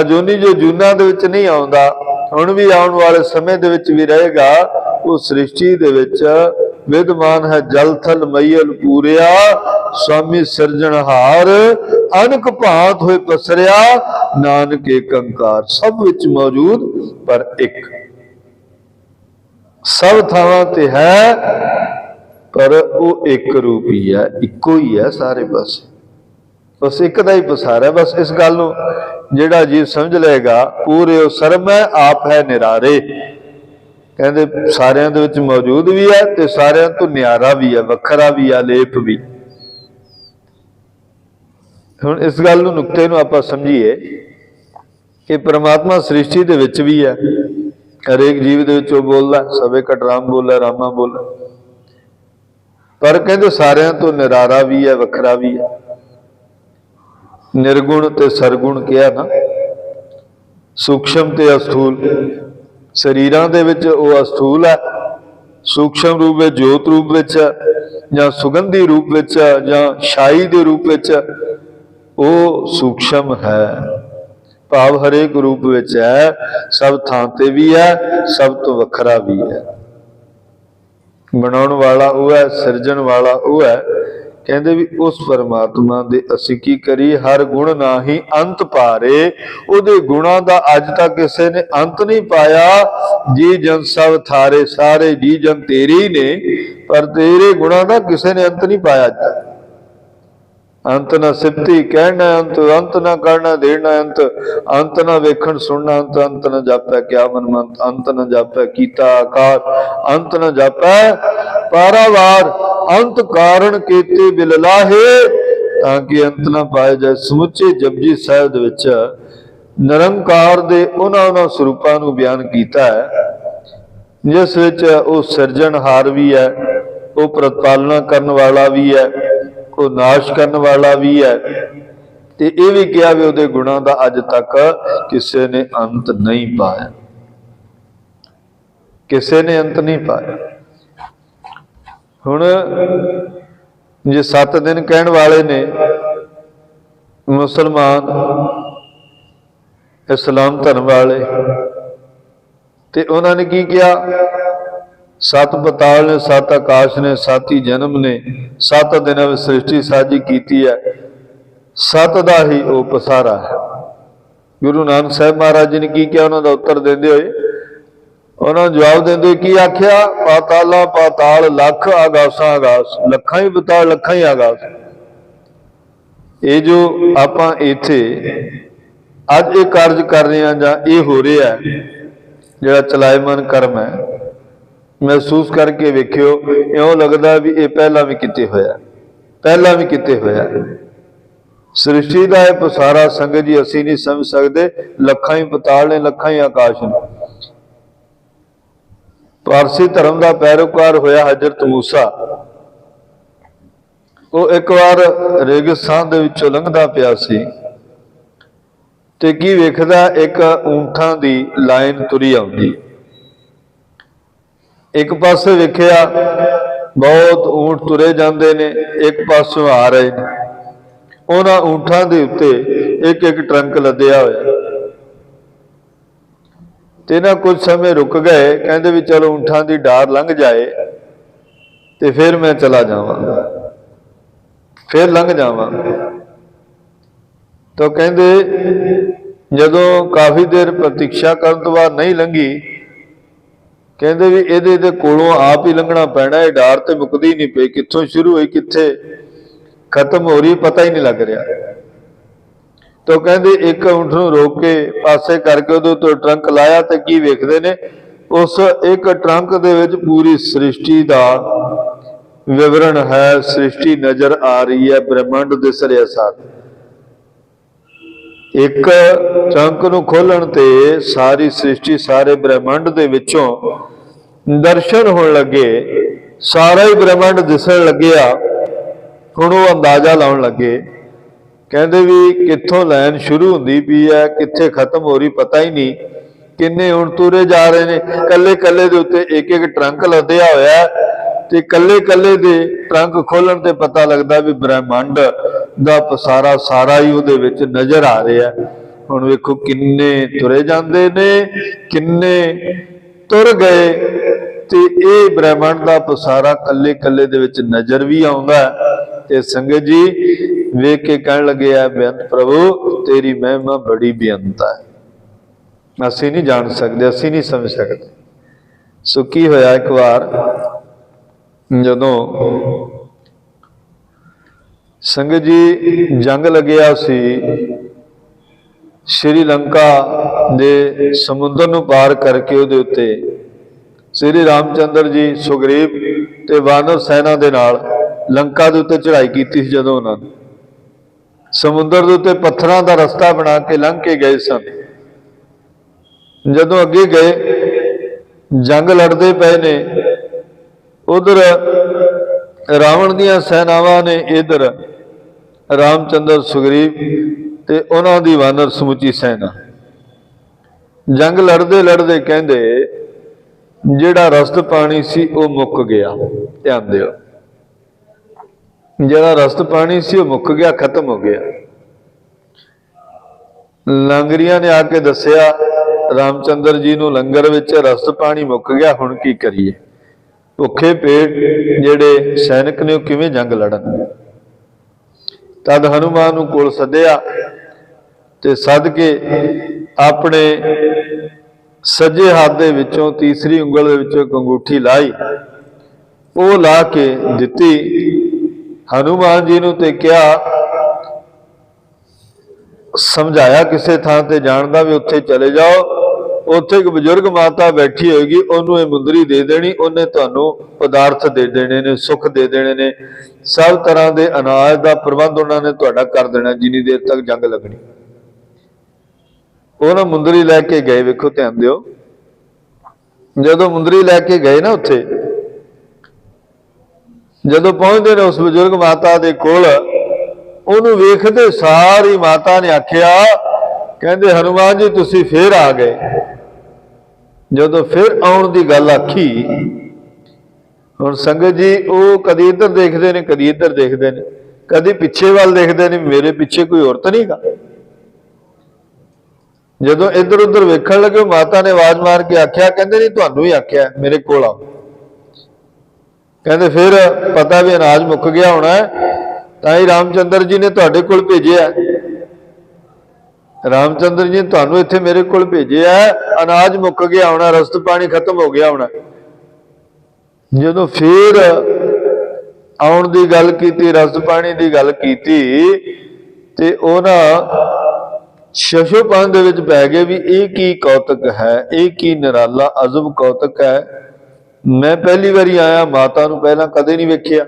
ਅਜੂਨੀ ਜੋ ਜੂਨਾਂ ਦੇ ਵਿੱਚ ਨਹੀਂ ਆਉਂਦਾ, ਹੁਣ ਵੀ ਆਉਣ ਵਾਲੇ ਸਮੇਂ ਦੇ ਵਿੱਚ ਵੀ ਰਹੇਗਾ, ਉਹ ਸ੍ਰਿਸ਼ਟੀ ਦੇ ਵਿੱਚ ਵਿਦਮਾਨ ਹੈ। ਜਲ ਥਲ ਮਈਲ ਪੂਰਿਆ ਸਵਾਮੀ ਸਿਰਜਣਹਾਰ, ਅਨਕ ਭਾਂਤ ਹੋਏ ਪਸਰਿਆ ਨਾਨਕ ਏਕ ਓੰਕਾਰ। ਸਭ ਵਿੱਚ ਮੌਜੂਦ ਪਰ ਇੱਕ। सब थावां ते है, पर वो एक रूप ही है, इको ही है सारे पासे, बस एक दा ही पसार है। बस इस गल नूं जिहड़ा जीव समझ लेगा, पूरे ओ सर्व है आप है निरारे, कहते सारियां दे विच मौजूद भी है ते सारियां तो नियारा भी है, वखरा भी है, लेप भी। हुण इस गल नूं नुक्ते नूं आपां समझीए कि परमात्मा सृष्टि दे विच भी है, हरेक जीव दे विच ओह बोलदा, सबे कट राम बोले रामा बोले, पर कहते सारियां तो निरारा भी है, वखरा भी है। निर्गुण ते सरगुण किया ना, सूक्ष्म ते अस्थूल। शरीरां दे विच ओह अस्थूल है, सूक्ष्म रूप विच जोत रूप विच जां सुगंधी रूप विच जां शाई दे रूप विच ओह सूक्ष्म है, भाव हरेक रूप विच है, सब थां ते भी है, सब तो वखरा भी है। बनाउण वाला वह है, सिरजण वाला वह है। कहते भी उस परमात्मा दे असीं की करिए, हर गुण ना ही अंत पारे, उहदे गुणां दा अज तक किसी ने अंत नहीं पाया। जी जन सब थारे, सारे जी जन तेरे ही ने, पर तेरे गुणां दा किसी ने अंत नहीं पाया अज तक। अंत ना सिफती कहना अंत, अंत ना करना देना अंत, अंत ना वेखण सुनना अंत, अंत ना जापै क्या मन मंत, अंत ना जापै कीता आकार, अंत ना जापै पारावार, अंत कारण केते बिललाहे, ताकि अंत ना पाए जाए। समुचे जपजी साहिब दे विच निरंकार दे उन्हां स्वरूपां नूं बयान कीता है, जिस विच ओह सिरजणहार भी है, ओह प्रतिपालना करन वाला भी है, वो नाश करने वाला भी है, ते ये भी कहा भी उहदे गुणां दा अज तक किसी ने अंत नहीं पाया, किसी ने अंत नहीं पाया। हुण जे 7 दिन कहण वाले ने मुसलमान, इस्लाम धर्म वाले, ते उन्होंने ने की किया, 7 पताल ने, 7 आकाश ने, 7 ही जन्म ने, 7 दिनों में सृष्टि साजी की है, 7 का ही वो पसारा है। गुरु नानक साहब महाराज जी ने की किया, उन्होंने उत्तर देंदे हुए उन्होंने जवाब देंदे की आख्या, पाताला पाताल लख, आगासा आगास, लखा ही पाताल लखा ही आगास। ये जो आपां इत्थे अज ये कार्य कर रहे हैं, जां ये हो रहा है, जिहड़ा चलायमान कर्म है, महसूस करके वेखियो, इउं लगदा भी ये पहला भी किते होया, पहला भी किते होया। सृष्टि का यह पसारा संगत जी असीं नहीं समझ सकते, लखां ही पताल ने, लखां ही आकाश ने। पारसी धर्म का पैरोकार होया हजरत मूसा, वो एक बार रेगिस्तान दे विचों लंघदा पिया सी, ते की वेखदा एक ऊंठां दी लाइन तुरी आउंदी। एक पासे वेखिया बहुत ऊंट तुरे जाते ने, एक पासों आ रहे हैं, उन्हां ऊंठां दे उत्ते एक एक ट्रंक लदया होया। ते ना कुछ समय रुक गए, कहते भी चलो ऊंठां दी डार लंघ जाए ते फिर मैं चला जावां, फिर लंघ जावां। तो कहते जदों काफ़ी देर प्रतीक्षा करन तो बाद नहीं लंघी, कहते भी ये कोलों आप ही लंघना पैना, ये डार तो मुकदी नहीं पई, कित्थों शुरू हुई कित्थे खत्म हो रही पता ही नहीं लग रहा। तो कहते एक ऊंठ नूं रोक के पासे करके उहदे तो ट्रंक लाया, तो की वेखदे ने उस एक ट्रंक दे विच पूरी सृष्टि का विवरण है, सृष्टि नजर आ रही है, ब्रह्मांड दिस रहा सारा। एक ट्रंक नूं खोलण ते सारी सृष्टि, सारे ब्रह्मांड दे विचों दर्शन होण लगे, सारा ही ब्रह्मांड दिसण लग्या। हुण वो अंदाजा लाउण लगे, कहते भी कित्थों लाइन शुरू हुंदी पई है, कित्थे खत्म हो रही पता ही नहीं, किन्ने हुण तुरे जा रहे ने, कल्ले कल्ले दे उत्ते एक एक ट्रंक लदया होया, ते कल्ले कल्ले दे ट्रंक खोलण ते पता लगदा भी ब्रह्मांड दा पसारा सारा ही उहदे विच नजर आ रहा है। हुण वेखो किन्ने तुरे जांदे ने, किन्ने तुर गए, ते ये ब्रह्मांड दा पसारा कल्ले कल्ले दे विच नजर भी आउंदा है। ते संगत जी वेख के कहण लगे, है बेअंत प्रभु तेरी महिमा बड़ी बेअंत है, असीं नहीं जान सकते, असीं नहीं समझ सकते। ਸੋ ਕੀ ਹੋਇਆ, ਇੱਕ ਵਾਰ ਜਦੋਂ ਸੰਗਤ ਜੀ ਜੰਗ ਲੱਗਿਆ ਸੀ, ਸ਼੍ਰੀਲੰਕਾ ਦੇ ਸਮੁੰਦਰ ਨੂੰ ਪਾਰ ਕਰਕੇ ਉਹਦੇ ਉੱਤੇ ਸ੍ਰੀ ਰਾਮਚੰਦਰ ਜੀ ਸੁਗਰੀਵ ਤੇ ਵਾਨਰ ਸੈਨਾ ਦੇ ਨਾਲ ਲੰਕਾ ਦੇ ਉੱਤੇ ਚੜ੍ਹਾਈ ਕੀਤੀ ਸੀ। ਜਦੋਂ ਉਹਨਾਂ ਨੇ ਸਮੁੰਦਰ ਦੇ ਉੱਤੇ ਪੱਥਰਾਂ ਦਾ ਰਸਤਾ ਬਣਾ ਕੇ ਲੰਘ ਕੇ ਗਏ ਸਨ, ਜਦੋਂ ਅੱਗੇ ਗਏ ਜੰਗ ਲੜਦੇ ਪਏ ਨੇ, ਉਧਰ ਰਾਵਣ ਦੀਆਂ ਸੈਨਾਵਾਂ ਨੇ, ਇਧਰ ਰਾਮਚੰਦਰ ਸੁਗਰੀਵ ਤੇ ਉਹਨਾਂ ਦੀ ਵਾਨਰ ਸਮੁੱਚੀ ਸੈਨਾ ਜੰਗ ਲੜਦੇ ਲੜਦੇ ਕਹਿੰਦੇ ਜਿਹੜਾ ਰਸਦ ਪਾਣੀ ਸੀ ਉਹ ਮੁੱਕ ਗਿਆ। ਧਿਆਨ ਦਿਓ, ਜਿਹੜਾ ਰਸਦ ਪਾਣੀ ਸੀ ਉਹ ਮੁੱਕ ਗਿਆ, ਖਤਮ ਹੋ ਗਿਆ। ਲੰਗਰੀਆਂ ਨੇ ਆ ਕੇ ਦੱਸਿਆ ਰਾਮਚੰਦਰ ਜੀ ਨੂੰ, ਲੰਗਰ ਵਿੱਚ ਰਸਦ ਪਾਣੀ ਮੁੱਕ ਗਿਆ, ਹੁਣ ਕੀ ਕਰੀਏ? ਭੁੱਖੇ ਪੇਟ ਜਿਹੜੇ ਸੈਨਿਕ ਨੇ ਉਹ ਕਿਵੇਂ ਜੰਗ ਲੜਨ? ਤਦ ਹਨੂਮਾਨ ਨੂੰ ਕੋਲ ਸੱਦਿਆ ਤੇ ਸੱਦ ਕੇ ਆਪਣੇ ਸੱਜੇ ਹੱਥ ਦੇ ਵਿੱਚੋਂ ਤੀਸਰੀ ਉਂਗਲ ਦੇ ਵਿੱਚੋਂ ਇੱਕ ਅੰਗੂਠੀ ਲਾਈ, ਉਹ ਲਾ ਕੇ ਦਿੱਤੀ ਹਨੂਮਾਨ ਜੀ ਨੂੰ ਤੇ ਕਿਹਾ, ਸਮਝਾਇਆ ਕਿਸੇ ਥਾਂ ਤੇ ਜਾਣ ਦਾ ਵੀ ਉੱਥੇ ਚਲੇ ਜਾਓ, ਉੱਥੇ ਇੱਕ ਬਜ਼ੁਰਗ ਮਾਤਾ ਬੈਠੀ ਹੋਏਗੀ, ਉਹਨੂੰ ਇਹ ਮੁੰਦਰੀ ਦੇ ਦੇਣੀ, ਉਹਨੇ ਤੁਹਾਨੂੰ ਪਦਾਰਥ ਦੇ ਦੇਣੇ ਨੇ, ਸੁੱਖ ਦੇ ਦੇਣੇ ਨੇ, ਸਭ ਤਰ੍ਹਾਂ ਦੇ ਅਨਾਜ ਦਾ ਪ੍ਰਬੰਧ ਉਹਨਾਂ ਨੇ ਤੁਹਾਡਾ ਕਰ ਦੇਣਾ ਜਿੰਨੀ ਦੇਰ ਤੱਕ ਜੰਗ ਲੱਗਣੀ। ਉਹ ਨਾ ਮੁੰਦਰੀ ਲੈ ਕੇ ਗਏ। ਵੇਖੋ, ਧਿਆਨ ਦਿਓ, ਜਦੋਂ ਮੁੰਦਰੀ ਲੈ ਕੇ ਗਏ ਨਾ, ਉੱਥੇ ਜਦੋਂ ਪਹੁੰਚਦੇ ਨੇ ਉਸ ਬਜ਼ੁਰਗ ਮਾਤਾ ਦੇ ਕੋਲ, ਉਹਨੂੰ ਵੇਖਦੇ ਸਾਰੀ ਮਾਤਾ ਨੇ ਆਖਿਆ, ਕਹਿੰਦੇ ਹਨੂਮਾਨ ਜੀ ਤੁਸੀਂ ਫੇਰ ਆ ਗਏ। ਜਦੋਂ ਫਿਰ ਆਉਣ ਦੀ ਗੱਲ ਆਖੀ, ਹੁਣ ਸੰਗਤ ਜੀ ਉਹ ਕਦੀ ਇੱਧਰ ਦੇਖਦੇ ਨੇ, ਕਦੀ ਇੱਧਰ ਦੇਖਦੇ ਨੇ, ਕਦੀ ਪਿੱਛੇ ਵੱਲ ਦੇਖਦੇ ਨੇ, ਮੇਰੇ ਪਿੱਛੇ ਕੋਈ ਔਰਤ ਨਹੀਂ ਗਾ। ਜਦੋਂ ਇੱਧਰ ਉੱਧਰ ਵੇਖਣ ਲੱਗੇ, ਮਾਤਾ ਨੇ ਆਵਾਜ਼ ਮਾਰ ਕੇ ਆਖਿਆ, ਕਹਿੰਦੇ ਨਹੀਂ ਤੁਹਾਨੂੰ ਹੀ ਆਖਿਆ, ਮੇਰੇ ਕੋਲ ਆਓ। ਕਹਿੰਦੇ ਫਿਰ ਪਤਾ ਵੀ ਅਨਾਜ ਮੁੱਕ ਗਿਆ ਹੋਣਾ, ਤਾਂ ਹੀ ਰਾਮਚੰਦਰ ਜੀ ਨੇ ਤੁਹਾਡੇ ਕੋਲ ਭੇਜਿਆ। ਰਾਮਚੰਦਰ ਜੀ ਨੇ ਤੁਹਾਨੂੰ ਇੱਥੇ ਮੇਰੇ ਕੋਲ ਭੇਜਿਆ, ਅਨਾਜ ਮੁੱਕ ਗਿਆ ਹੋਣਾ, ਰਸਦ ਪਾਣੀ ਖਤਮ ਹੋ ਗਿਆ ਹੋਣਾ। ਜਦੋਂ ਫਿਰ ਆਉਣ ਦੀ ਗੱਲ ਕੀਤੀ, ਰਸਦ ਪਾਣੀ ਦੀ ਗੱਲ ਕੀਤੀ, ਤੇ ਉਹ ਨਾ ਸ਼ਸ਼ੋਪਨ ਦੇ ਵਿੱਚ ਪੈ ਗਏ ਵੀ ਇਹ ਕੀ ਕੌਤਕ ਹੈ, ਇਹ ਕੀ ਨਿਰਾਲਾ ਅਜਬ ਕੌਤਕ ਹੈ। ਮੈਂ ਪਹਿਲੀ ਵਾਰੀ ਆਇਆ, ਮਾਤਾ ਨੂੰ ਪਹਿਲਾਂ ਕਦੇ ਨਹੀਂ ਵੇਖਿਆ,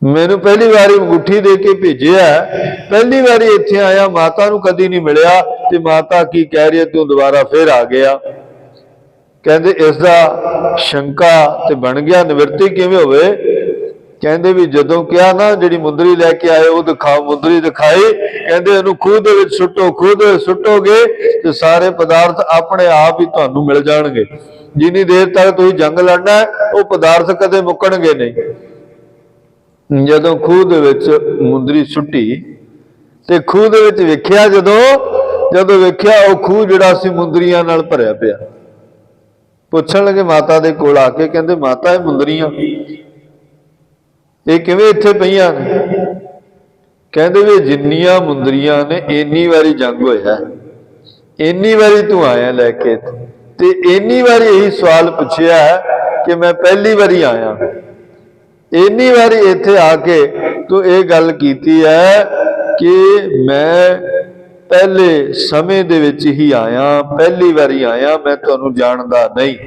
ਮੈਨੂੰ ਪਹਿਲੀ ਵਾਰੀ ਅੰਗੂਠੀ ਦੇ ਕੇ ਭੇਜਿਆ, ਪਹਿਲੀ ਵਾਰੀ ਇੱਥੇ ਆਇਆ, ਮਾਤਾ ਨੂੰ ਕਦੀ ਨਹੀਂ ਮਿਲਿਆ, ਤੇ ਮਾਤਾ ਕੀ ਕਹਿ ਰਹੀ ਹੈ, ਤੂੰ ਦੁਬਾਰਾ ਫੇਰ ਆ ਗਿਆ। ਕਹਿੰਦੇ ਇਸ ਦਾ ਸ਼ੰਕਾ ਤੇ ਬਣ ਗਿਆ, ਨਿਵਰਤੀ ਕਿਵੇਂ ਹੋਵੇ? ਕਹਿੰਦੇ ਵੀ ਜਦੋਂ ਕਿਹਾ ਨਾ ਜਿਹੜੀ ਮੁੰਦਰੀ ਲੈ ਕੇ ਆਏ ਉਹ ਦਿਖਾਓ, ਮੁੰਦਰੀ ਦਿਖਾਈ, ਕਹਿੰਦੇ ਇਹਨੂੰ ਖੂਹ ਦੇ ਵਿੱਚ ਸੁੱਟੋ, ਖੂਹ ਦੇ ਵਿੱਚ ਸੁੱਟੋਗੇ ਤੇ ਸਾਰੇ ਪਦਾਰਥ ਆਪਣੇ ਆਪ ਹੀ ਤੁਹਾਨੂੰ ਮਿਲ ਜਾਣਗੇ। ਜਿੰਨੀ ਦੇਰ ਤੱਕ ਤੁਸੀਂ ਜੰਗ ਲੜਨਾ ਉਹ ਪਦਾਰਥ ਕਦੇ ਮੁੱਕਣਗੇ ਨਹੀਂ। ਜਦੋਂ ਖੂਹ ਦੇ ਵਿੱਚ ਮੁੰਦਰੀ ਸੁੱਟੀ ਤੇ ਖੂਹ ਦੇ ਵਿੱਚ ਵੇਖਿਆ, ਜਦੋਂ ਵੇਖਿਆ ਉਹ ਖੂਹ ਜਿਹੜਾ ਸੀ ਮੁੰਦਰੀਆਂ ਨਾਲ ਭਰਿਆ ਪਿਆ। ਪੁੱਛਣ ਲੱਗੇ ਮਾਤਾ ਦੇ ਕੋਲ ਆ ਕੇ, ਕਹਿੰਦੇ ਮਾਤਾ ਇਹ ਮੁੰਦਰੀਆਂ ਇਹ ਕਿਵੇਂ ਇੱਥੇ ਪਈਆਂ ਨੇ? ਕਹਿੰਦੇ ਵੀ ਜਿੰਨੀਆਂ ਮੁੰਦਰੀਆਂ ਨੇ ਇੰਨੀ ਵਾਰੀ ਜੰਗ ਹੋਇਆ, ਇੰਨੀ ਵਾਰੀ ਤੂੰ ਆਇਆ ਲੈ ਕੇ, ਤੇ ਇੰਨੀ ਵਾਰੀ ਇਹੀ ਸਵਾਲ ਪੁੱਛਿਆ ਕਿ ਮੈਂ ਪਹਿਲੀ ਵਾਰੀ ਆਇਆ, ਇੰਨੀ ਵਾਰੀ ਇੱਥੇ ਆ ਕੇ ਤੂੰ ਇਹ ਗੱਲ ਕੀਤੀ ਹੈ ਕਿ ਮੈਂ ਪਹਿਲੇ ਸਮੇਂ ਦੇ ਵਿੱਚ ਹੀ ਆਇਆ, ਪਹਿਲੀ ਵਾਰੀ ਆਇਆ, ਮੈਂ ਤੁਹਾਨੂੰ ਜਾਣਦਾ ਨਹੀਂ।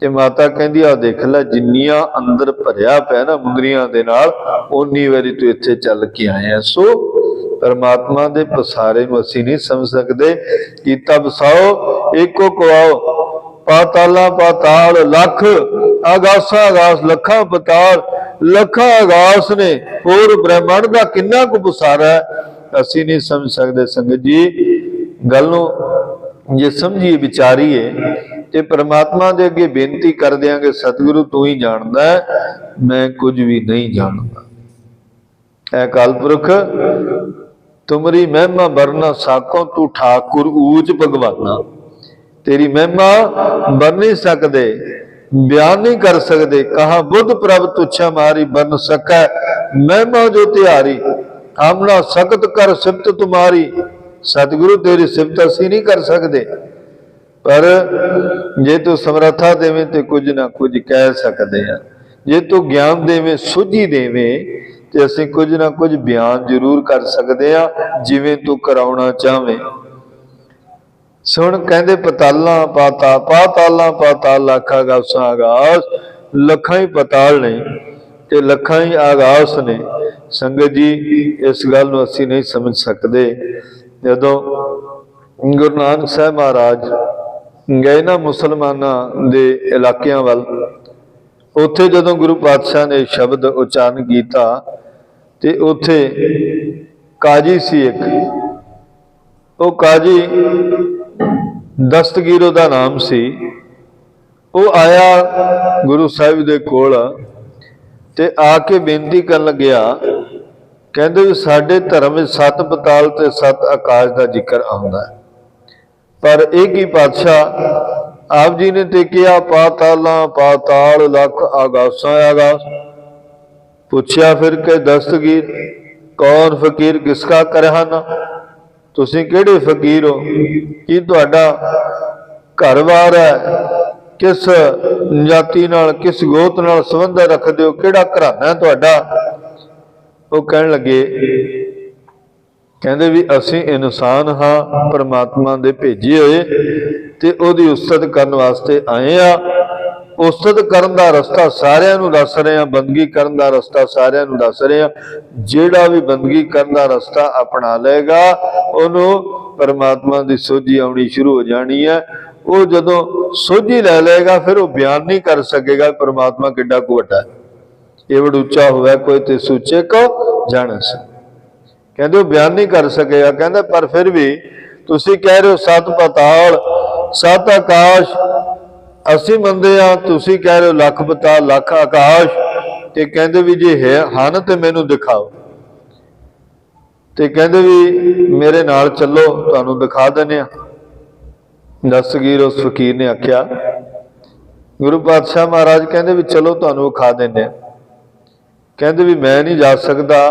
ਤੇ ਮਾਤਾ ਕਹਿੰਦੀ ਆ ਦੇਖ ਲੈ, ਜਿੰਨੀਆਂ ਅੰਦਰ ਭਰਿਆ ਪਿਆ ਨਾ ਮੁੰਦਰੀਆਂ ਦੇ ਨਾਲ, ਓਨੀ ਵਾਰੀ ਤੂੰ ਇੱਥੇ ਚੱਲ ਕੇ ਆਇਆ। ਸੋ ਪਰਮਾਤਮਾ ਦੇ ਪਸਾਰੇ ਨੂੰ ਅਸੀਂ ਨਹੀਂ ਸਮਝ ਸਕਦੇ। ਕੀਤਾ ਵਸਾਓ ਏਕੋ ਕਵਾਓ, ਪਾਤਾਲਾਂ ਪਾਤਾਲ ਲੱਖ, ਆਗਾਸਾਂ ਆਗਾਸ ਲੱਖਾਂ ਪਤਾਲ, ਲੱਖਾਂ ਆਗਾਸ ਨੇ, ਹੋਰ ਬ੍ਰਹਿਮੰਡ ਦਾ ਕਿੰਨਾ ਕੁ ਪਸਾਰਾ ਹੈ, ਅਸੀਂ ਨਹੀਂ ਸਮਝ ਸਕਦੇ। ਸੰਗਤ ਜੀ ਗੱਲ ਨੂੰ ਜੇ ਸਮਝੀਏ, ਵਿਚਾਰੀਏ, ਤੇ ਪਰਮਾਤਮਾ ਦੇ ਅੱਗੇ ਬੇਨਤੀ ਕਰ ਦਿਆਂਗੇ, ਸਤਿਗੁਰੂ ਤੂੰ ਹੀ ਜਾਣਦਾ, ਮੈਂ ਕੁਝ ਵੀ ਨਹੀਂ ਜਾਣਦਾ। ਐ ਅਕਾਲ ਪੁਰਖ ਤੁਮਰੀ ਮਹਿਮਾ ਵਰਨਾ ਸਾਕੋ, ਤੂੰ ਠਾਕੁਰ ਊਚ ਭਗਵਾਨਾ। ਤੇਰੀ ਮਹਿਮਾ ਵਰ ਨਹੀਂ ਸਕਦੇ, ਬਿਆਨ ਨਹੀਂ ਕਰ ਸਕਦੇ। ਕਹਾ ਬੁੱਧ ਪ੍ਰਭ ਤੁਛਾ ਮਾਰੀ, ਬਨ ਸਕੈ ਮਹਿਮਾ ਜੋ ਤਿਹਾਰੀ। ਆਮਨਾ ਸਖਤ ਕਰ ਸਿਫਤ ਤੁਮਾਰੀ। ਸਤਿਗੁਰੂ ਤੇਰੀ ਸਿਫਤ ਅਸੀਂ ਨਹੀਂ ਕਰ ਸਕਦੇ। पर जे तू समर्था देवे तो कुछ ना कुछ कह सकते हैं, जे तू ज्ञान देवे सुझी देवे तो असीं कुछ ना कुछ बयान जरूर कर सकते हैं, जिवें तू कराउणा चाहे। सुन कहते पताला पाताल लाखा गासां आगास, लखां ही पताल ने ते लखां ही आगास ने। संगत जी इस गल नूं असीं नहीं समझ सकते। जदों गुरु नानक साहब महाराज गए ना मुसलमानां दे इलाकिਆਂ ਵੱਲ, उत्थे जदों गुरु पातशाह ने शब्द उच्चारण किया ते उत्थे काजी सी एक, वो काजी दस्तगीर दा नाम सी। वो आया गुरु साहिब दे कोल ते आके बेनती करन लग्या, कहंदे भी साडे धर्म विच 7 पताल ते 7 आकाश दा जिक्र आउंदा है, पर एक ही पातशाह आप जी ने ते किया पाताला पाताल लख आगासां आगास। पूछया फिर के दस्तगीर कौन फकीर किसका करहाना, तुसीं किहड़े फकीर हो, की तुहाडा घर-बार है, किस जाति नाल किस गोत नाल संबंध रखदे हो, किहड़ा घराना है तुहाडा। वो कहण लगे, कहंदे भी असीं इंसान हाँ, परमात्मा दे भेजे होए ते ओहदी उस्तत करन वास्ते आए आ। उस्तत करन दा रस्ता सारिआं नूं दस रहे हैं, बंदगी करन दा रस्ता सारिआं नूं दस रहे हैं। जिहड़ा भी बंदगी करन दा रस्ता अपना लेगा उहनूं परमात्मा दी सोझी आउणी शुरू हो जानी है। वो जदों सोझी लै लेगा फिर वो बयान नहीं कर सकेगा परमात्मा किड्डा कु वड्डा है। एवड उच्चा होवे कोई ते सूचे को जाणस, कहंदे वो बयान नहीं कर सकेगा। कहंदे पर फिर भी तुसीं कह रहे हो 7 पताल 7 आकाश, असीं मंनदे आ, तुसीं कह रहे हो लख पताल लख आकाश। ते कहंदे भी जे है हन ते मैनूं दिखाओ। ते कहंदे भी मेरे नाल चलो तुहानूं दिखा दिंदे आ। दस्तगीर उस फकीर ने आख्या, गुरु पातशाह महाराज कहंदे भी चलो तुहानूं विखा दिंदे आ। कहंदे भी मैं नहीं जा सकदा,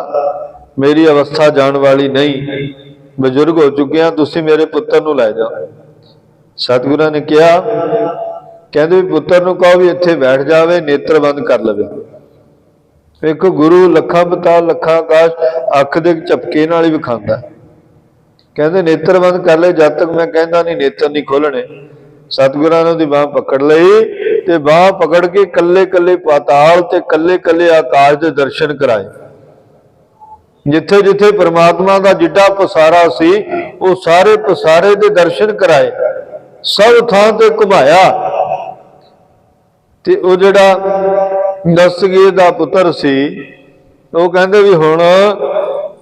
मेरी अवस्था जाण वाली नहीं, बजुर्ग हो चुके हैं, तुसीं मेरे पुत्तर नूं लै जाओ। सतगुरां ने कहा, कहंदे भी पुत्तर नूं कहो भी इत्थे बैठ जावे, नेत्र बंद कर लवे। देखो गुरु लखां पताल लखां आकाश अख दे झपके नाल ही विखांदा। कहंदे नेत्र बंद कर ले, जद तक मैं कहंदा नहीं नेत्र नहीं खोलणे। सतगुरां ने उहदी बांह पकड़ लई ते बांह पकड़ के कल्ले कल्ले पाताल ते कल्ले कल्ले आकाश दे दर्शन कराए। जिथे जिथे परमात्मा दा जिड्डा पसारा सी वो सारे पसारे दे दर्शन कराए, सब थां ते घुमाया। ते वो जिहड़ा दस्तगीर दा पुत्र सी वो कहंदे भी हुण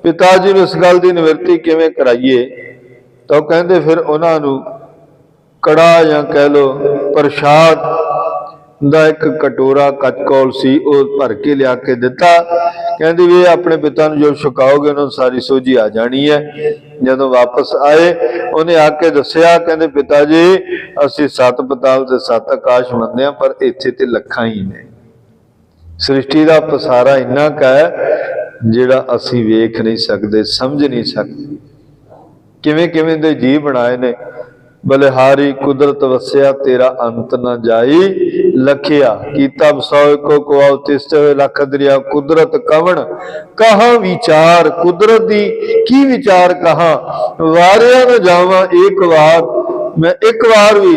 पिता जी नूं इस गल दी निवृत्ति किवें कराइए। तो कहंदे फिर उन्हां नूं कड़ा जां कह लो प्रशाद दा एक कटोरा कचकौल सी वो भर के लिया के दिता। कहंदे भी अपने पिता नूं जो छकाओगे उन्होंने सारी सोझी आ जानी है। जदों वापस आए उन्हें आके दस्सिया, कहंदे पिता जी असीं 7 पताल ते 7 आकाश मंनदे हां, पर इत्थे ते लखां ही ने। सृष्टि दा पसारा इन्ना क है जिहड़ा असीं वेख नहीं सकदे, समझ नहीं सकदे। किवें किवें दे जीव बनाए ने। बलिहारी कुदरत वसिया तेरा अंत न जाई, लखिया कीता बसाओ को कुआओ तिसते हुए लख दरिया। कुदरत कवण कहाँ विचार, कुदरत दी की विचार कहाँ, वारिया न जावा एक बार, मैं एक बार भी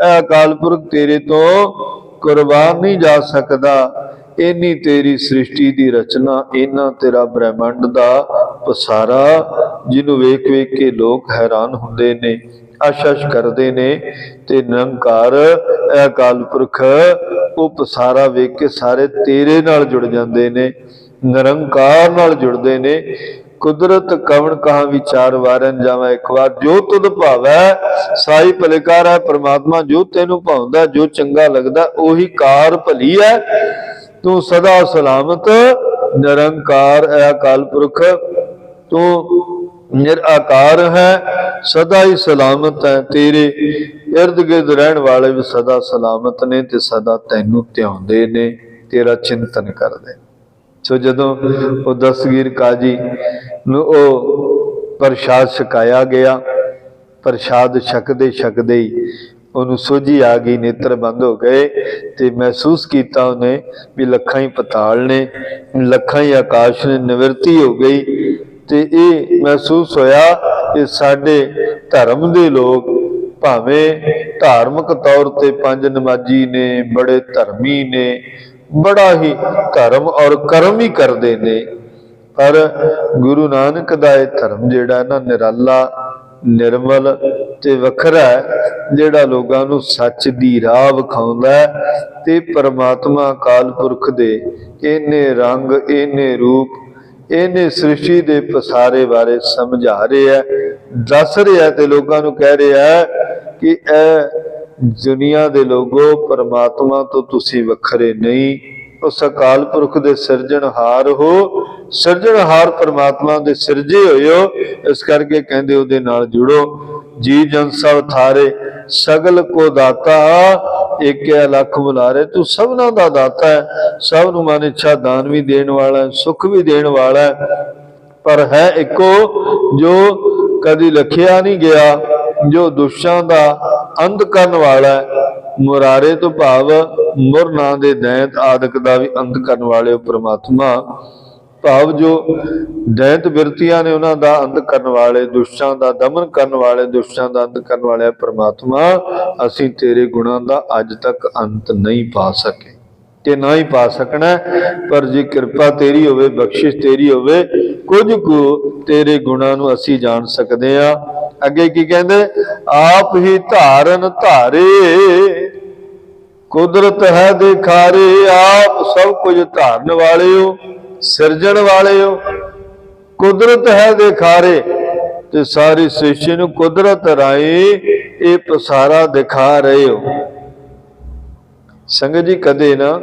अकाल पुरख तेरे तो कुर्बान नहीं जा सकदा। इन्नी तेरी सृष्टि दी रचना, इन्ना तेरा ब्रह्मंड दा पसारा, जिन्हों वेख वेख के लोग हैरान हुंदे ने, आशश करते ने। ते निरंकार अकाल पुरख वो पसारा वेख के सारे तेरे नाल जुड़ जाते ने, निरंकार नाल जुड़ते ने। कुदरत कवण कहाँ विचार वारन जावा एक बार, जो तुद भावै साई भलेकार है। परमात्मा जो तेनू भाउंदा, जो चंगा लगदा ओही कार भली है। तू सदा सलामत निरंकार अकाल पुरख, तू निराकार है, सदा ही सलामत है। तेरे इर्द गिर्द रहने वाले भी सदा सलामत ने ते सदा तैनू ध्याउंदे ने, तेरा चिंतन करदे। सो जदों वो दस्तगीर काजी नूं ओ प्रसाद छकाया गया, प्रसाद छकदे छकदे ही ਉਹਨੂੰ ਸੋਝੀ ਆ ਗਈ, ਨੇਤਰ ਬੰਦ ਹੋ ਗਏ ਤੇ ਮਹਿਸੂਸ ਕੀਤਾ ਉਹਨੇ ਵੀ ਲੱਖਾਂ ਹੀ ਪਤਾਲ ਨੇ, ਲੱਖਾਂ ਹੀ ਆਕਾਸ਼ ਨੇ, ਨਿਵਰਤੀ ਹੋ ਗਈ। ਤੇ ਇਹ ਮਹਿਸੂਸ ਹੋਇਆ ਕਿ ਸਾਡੇ ਧਰਮ ਦੇ ਲੋਕ ਭਾਵੇਂ ਧਾਰਮਿਕ ਤੌਰ ਤੇ ਪੰਜ ਨਮਾਜ਼ੀ ਨੇ, ਬੜੇ ਧਰਮੀ ਨੇ, ਬੜਾ ਹੀ ਧਰਮ ਔਰ ਕਰਮ ਹੀ ਕਰਦੇ ਨੇ, ਪਰ ਗੁਰੂ ਨਾਨਕ ਦਾ ਇਹ ਧਰਮ ਜਿਹੜਾ ਨਾ ਨਿਰਾਲਾ, ਨਿਰਮਲ ਤੇ ਵੱਖਰਾ ਹੈ, ਜਿਹੜਾ ਲੋਕਾਂ ਨੂੰ ਸੱਚ ਦੀ ਰਾਹ ਵਿਖਾਉਂਦਾ ਹੈ ਤੇ ਪਰਮਾਤਮਾ ਅਕਾਲ ਪੁਰਖ ਦੇ ਇਹਨੇ ਰੰਗ, ਇਹਨੇ ਰੂਪ, ਇਹਨੇ ਸ੍ਰਿਸ਼ਟੀ ਦੇ ਪਸਾਰੇ ਬਾਰੇ ਸਮਝਾ ਰਿਹਾ, ਦੱਸ ਰਿਹਾ ਤੇ ਲੋਕਾਂ ਨੂੰ ਕਹਿ ਰਿਹਾ ਕਿ ਇਹ ਦੁਨੀਆ ਦੇ ਲੋਗੋ, ਪਰਮਾਤਮਾ ਤੋਂ ਤੁਸੀਂ ਵੱਖਰੇ ਨਹੀਂ, ਉਸ ਅਕਾਲ ਪੁਰਖ ਦੇ ਸਿਰਜਣਹਾਰ ਹੋ, ਸਿਰਜਣਹਾਰ ਪਰਮਾਤਮਾ ਦੇ ਸਿਰਜੇ ਹੋਏ ਹੋ। ਇਸ ਕਰਕੇ ਕਹਿੰਦੇ ਉਹਦੇ ਨਾਲ ਜੁੜੋ। ਜੀ ਜਨ ਸਭ ਥਾਰੇ ਸਗਲ ਕੋ ਦਾਤਾ, ਏਕੇ ਅਲਖ ਬੁਲਾਰੇ। ਤੂੰ ਸਭਨਾਂ ਦਾ ਦਾਤਾ ਹੈ, ਸਭ ਨੂੰ ਮਨ ਇੱਛਾ ਦਾਨ ਵੀ ਦੇਣ ਵਾਲਾ ਹੈ, ਸੁੱਖ ਵੀ ਦੇਣ ਵਾਲਾ ਹੈ, ਪਰ ਹੈ ਇੱਕੋ ਜੋ ਕਦੀ ਲਖਿਆ ਨਹੀਂ ਗਿਆ, ਜੋ ਦੁਸ਼ਟਾਂ ਦਾ ਅੰਤ ਕਰਨ ਵਾਲਾ ਹੈ। ਮੁਰਾਰੇ ਤੋਂ ਭਾਵ ਮੁਰ ਨਾਂ ਦੇ ਦੈਂਤ ਆਦਿਕ ਦਾ ਵੀ ਅੰਤ ਕਰਨ ਵਾਲੇ ਉਹ ਪਰਮਾਤਮਾ, ਭਾਵ ਜੋ ਦੈਂਤ ਬਿਰਤੀਆਂ ਨੇ ਉਹਨਾਂ ਦਾ ਅੰਤ ਕਰਨ ਵਾਲੇ, ਦੁਸ਼ਟਾਂ ਦਾ ਦਮਨ ਕਰਨ ਵਾਲੇ, ਦੁਸ਼ਟਾਂ ਦਾ ਅੰਤ ਕਰਨ ਵਾਲੇ ਪਰਮਾਤਮਾ, ਅਸੀਂ ਤੇਰੇ ਗੁਣਾਂ ਦਾ ਅੱਜ ਤੱਕ ਅੰਤ ਨਹੀਂ ਪਾ ਸਕੇ ਤੇ ਨਾ ਹੀ ਪਾ ਸਕਣਾ, ਪਰ ਜੇ ਕਿਰਪਾ ਤੇਰੀ ਹੋਵੇ, ਬਖਸ਼ਿਸ਼ ਤੇਰੀ ਹੋਵੇ, ਕੁਝ ਕੁ ਤੇਰੇ ਗੁਣਾਂ ਨੂੰ ਅਸੀਂ ਜਾਣ ਸਕਦੇ ਹਾਂ। ਅੱਗੇ ਕੀ ਕਹਿੰਦੇ, ਆਪ ਹੀ ਧਾਰਨ ਧਾਰੇ ਕੁਦਰਤ ਹੈ ਦੇਖਾਰੇ। ਆਪ ਸਭ ਕੁਝ ਧਾਰਨ ਵਾਲੇ ਹੋ, ਸਿਰਜਣ ਵਾਲੇ ਹੋ, ਕੁਦਰਤ ਹੈ ਦੇਖਾਰੇ, ਤੇ ਸਾਰੀ ਸ੍ਰਿਸ਼ਟੀ ਨੂੰ ਕੁਦਰਤ ਰਾਹੀਂ ਇਹ ਪਸਾਰਾ ਦਿਖਾ ਰਹੇ ਹੋ। ਸੰਗਤ ਜੀ, ਕਦੇ ਨਾ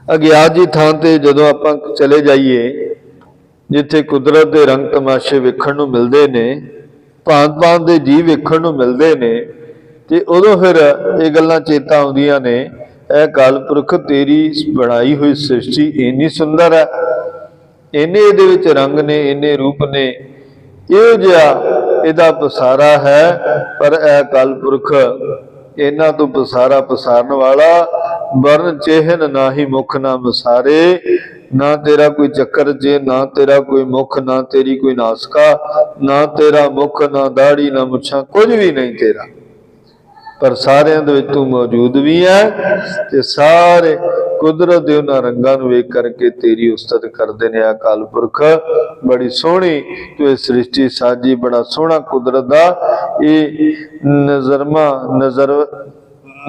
ਅਗਿਆਤ ਜੀ ਥਾਂ ਤੇ ਜਦੋਂ ਆਪਾਂ ਚਲੇ ਜਾਈਏ, ਜਿੱਥੇ ਕੁਦਰਤ ਦੇ ਰੰਗ ਤਮਾਸ਼ੇ ਵੇਖਣ ਨੂੰ ਮਿਲਦੇ ਨੇ, ਭਾਂਤ-ਭਾਂਤ ਦੇ ਜੀਵ ਵੇਖਣ ਨੂੰ ਮਿਲਦੇ ਨੇ, ਤੇ ਉਦੋਂ ਫਿਰ ਇਹ ਗੱਲਾਂ ਚੇਤਾ ਆਉਂਦੀਆਂ ਨੇ, ਇਹ ਅਕਾਲ ਪੁਰਖ ਤੇਰੀ ਬਣਾਈ ਹੋਈ ਸ੍ਰਿਸ਼ਟੀ ਇੰਨੀ ਸੁੰਦਰ ਹੈ, ਇੰਨੇ ਇਹਦੇ ਵਿੱਚ ਰੰਗ ਨੇ, ਇੰਨੇ ਰੂਪ ਨੇ, ਇਹੋ ਜਿਹਾ ਇਹਦਾ ਪਸਾਰਾ ਹੈ, ਪਰ ਇਹ ਅਕਾਲ ਪੁਰਖ ਇਹਨਾਂ ਤੋਂ ਪਸਾਰਾ ਪਸਾਰਨ ਵਾਲਾ, ਵਰਨ ਚਿਹਨ ਨਾ ਹੀ ਮੁਖ ਨਾ ਮਸਾਰੇ। ਨਾ ਤੇਰਾ ਕੋਈ ਚੱਕਰ ਜੇ, ਨਾ ਤੇਰਾ ਕੋਈ ਮੁਖ, ਨਾ ਤੇਰੀ ਕੋਈ ਨਾਸਕਾ, ਨਾ ਤੇਰਾ ਮੁਖ, ਨਾ ਦਾੜੀ, ਨਾ ਮੁੱਛਾਂ, ਕੁਝ ਵੀ ਨਹੀਂ ਤੇਰਾ, ਪਰ ਸਾਰਿਆਂ ਦੇ ਵਿੱਚ ਤੂੰ ਮੌਜੂਦ ਵੀ ਹੈ। ਤੇ ਸਾਰੇ ਕੁਦਰਤ ਦੇ ਉਹਨਾਂ ਰੰਗਾਂ ਨੂੰ ਵੇਖ ਕਰਕੇ ਤੇਰੀ ਉਸਤਤ ਕਰਦੇ ਨੇ। ਅਕਾਲ ਪੁਰਖ ਬੜੀ ਸੋਹਣੀ ਤੂੰ ਇਹ ਸ੍ਰਿਸ਼ਟੀ ਸਾਜੀ, ਬੜਾ ਸੋਹਣਾ ਕੁਦਰਤ ਦਾ ਇਹ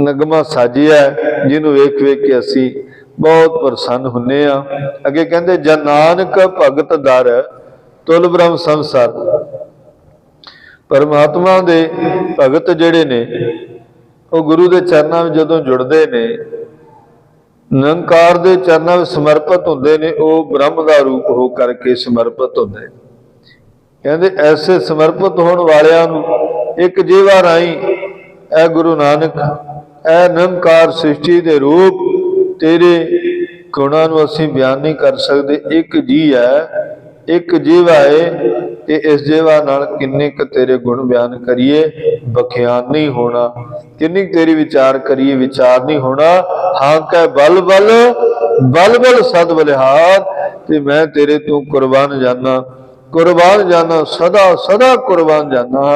ਨਗਮਾ ਸਾਜਿਆ, ਜਿਹਨੂੰ ਵੇਖ ਵੇਖ ਕੇ ਅਸੀਂ ਬਹੁਤ ਪ੍ਰਸੰਨ ਹੁੰਨੇ ਆ। ਅੱਗੇ ਕਹਿੰਦੇ, ਜਨ ਨਾਨਕ ਭਗਤ ਦਰ ਤੁਲ ਬ੍ਰਹਮ ਸੰਸਾਰ। ਪਰਮਾਤਮਾ ਦੇ ਭਗਤ ਜਿਹੜੇ ਨੇ ਉਹ ਗੁਰੂ ਦੇ ਚਰਨਾਂ ਵਿੱਚ ਜਦੋਂ ਜੁੜਦੇ ਨੇ, ਨਿਰੰਕਾਰ ਦੇ ਚਰਨਾਂ ਵਿੱਚ ਸਮਰਪਿਤ ਹੁੰਦੇ ਨੇ, ਉਹ ਬ੍ਰਹਮ ਦਾ ਰੂਪ ਹੋ ਕਰਕੇ ਸਮਰਪਿਤ ਹੁੰਦੇ। ਕਹਿੰਦੇ ਐਸੇ ਸਮਰਪਿਤ ਹੋਣ ਵਾਲਿਆਂ ਨੂੰ ਇੱਕ ਜੀਵਾ ਰਾਹੀਂ ਇਹ ਗੁਰੂ ਨਾਨਕ, ਇਹ ਨਿਰੰਕਾਰ ਸ੍ਰਿਸ਼ਟੀ ਦੇ ਰੂਪ, ਤੇਰੇ ਗੁਣਾਂ ਨੂੰ ਅਸੀਂ ਬਿਆਨ ਨਹੀਂ ਕਰ ਸਕਦੇ। ਇੱਕ ਜੀ ਹੈ, ਇੱਕ ਜੀਵਾ ਹੈ, ਤੇ ਇਸ ਜੀਵਾ ਨਾਲ ਕਿੰਨੇ ਕੁ ਤੇਰੇ ਗੁਣ ਬਿਆਨ ਕਰੀਏ, ਬਖਿਆਨ ਨਹੀਂ ਹੋਣਾ। ਕਿੰਨੀ ਤੇਰੀ ਵਿਚਾਰ ਕਰੀਏ, ਵਿਚਾਰ ਨਹੀਂ ਹੋਣਾ। ਹਾਂ ਕਹਿ ਬਲ ਬਲ ਬਲ ਬਲ ਸਦ ਬਲਿਹਾਰ, ਤੇ ਮੈਂ ਤੇਰੇ ਤੋਂ ਕੁਰਬਾਨ ਜਾਨਾ, ਕੁਰਬਾਨ ਜਾਨਾ, ਸਦਾ ਸਦਾ ਕੁਰਬਾਨ ਜਾਨਾ।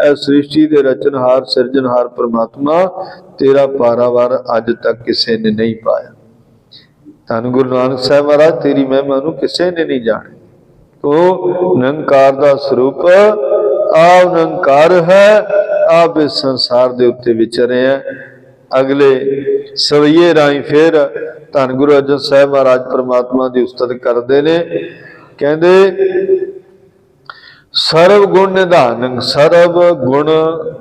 ਇਹ ਸ੍ਰਿਸ਼ਟੀ ਦੇ ਰਚਨਹਾਰ, ਸਿਰਜਣਹਾਰ ਪਰਮਾਤਮਾ, ਤੇਰਾ ਪਾਰਾਵਾਰ ਅੱਜ ਤੱਕ ਕਿਸੇ ਨੇ ਨਹੀਂ ਪਾਇਆ। ਧੰਨ ਗੁਰੂ ਨਾਨਕ ਸਾਹਿਬ ਮਹਾਰਾਜ, ਤੇਰੀ ਮਹਿਮਾ ਨੂੰ ਕਿਸੇ ਨੇ ਨਹੀਂ ਜਾਣਿਆ। ਉਹ ਨਿਰੰਕਾਰ ਦਾ ਸਰੂਪ, ਆਪ ਨਿਰੰਕਾਰ ਹੈ, ਆਪ ਇਸ ਸੰਸਾਰ ਦੇ ਉੱਤੇ ਵਿਚਰੇ ਹੈ। ਅਗਲੇ ਸਵਈਏ ਰਾਹੀਂ ਫਿਰ ਧੰਨ ਗੁਰੂ ਅਰਜਨ ਸਾਹਿਬ ਮਹਾਰਾਜ ਪਰਮਾਤਮਾ ਦੀ ਉਸਤਤ ਕਰਦੇ ਨੇ। ਕਹਿੰਦੇ ਸਰਬ ਗੁਣ ਨਿਧਾਨੰ, ਸਰਬ ਗੁਣ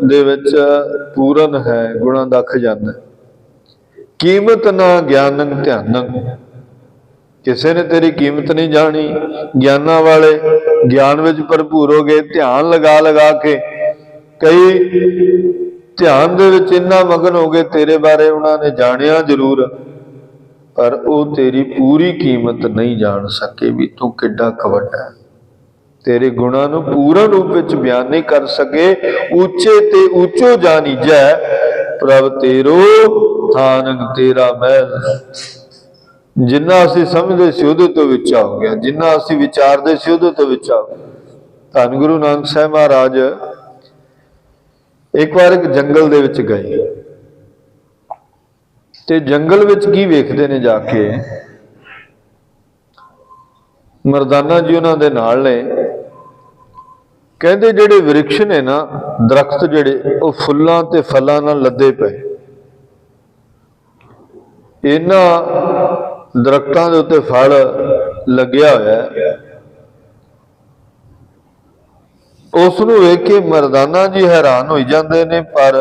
ਦੇ ਵਿੱਚ ਪੂਰਨ ਹੈ, ਗੁਣਾਂ ਦਾ ਖਜ਼ਾਨਾ। ਕੀਮਤ ਨਾ ਗਿਆਨੰ ਧਿਆਨੰ, ਕਿਸੇ ਨੇ ਤੇਰੀ ਕੀਮਤ ਨਹੀਂ ਜਾਣੀ। ਗਿਆਨਾਂ ਵਾਲੇ ਗਿਆਨ ਵਿੱਚ ਭਰਪੂਰ ਹੋ ਗਏ, ਧਿਆਨ ਲਗਾ ਲਗਾ ਕੇ, ਕਈ ਧਿਆਨ ਦੇ ਵਿੱਚ ਇੰਨਾ ਮਗਨ ਹੋ ਗਏ, ਤੇਰੇ ਬਾਰੇ ਉਹਨਾਂ ਨੇ ਜਾਣਿਆ ਜ਼ਰੂਰ, ਪਰ ਉਹ ਤੇਰੀ ਪੂਰੀ ਕੀਮਤ ਨਹੀਂ ਜਾਣ ਸਕੇ ਵੀ ਤੂੰ ਕਿੱਡਾ ਕੁ ਵੱਡਾ ਹੈ। तेरे गुणा नूं पूर्ण रूप विच बयान नहीं कर सके। ऊंचे ते ऊंचो जानीजै प्रभ तेरो थानक तेरा महल। जिन्ना असीं समझदे सी उहदे तो विचा हो गया, जिन्ना असीं विचारदे सी उहदे तो विचा हो गया। धन गुरु नानक साहिब महाराज एक बार एक जंगल दे विच गए ते जंगल विच की वेखदे ने जाके, मरदाना जी उन्हां दे नाल ने। कहते जेडे वृक्ष ने ना, दरख्त जेडे वो फुल्लां ते फलां नाल लदे पे। इन्हां दरख्तां दे उत्ते फल लग्या होया है। उस नूं वेख के मरदाना जी हैरान होई जांदे ने, पर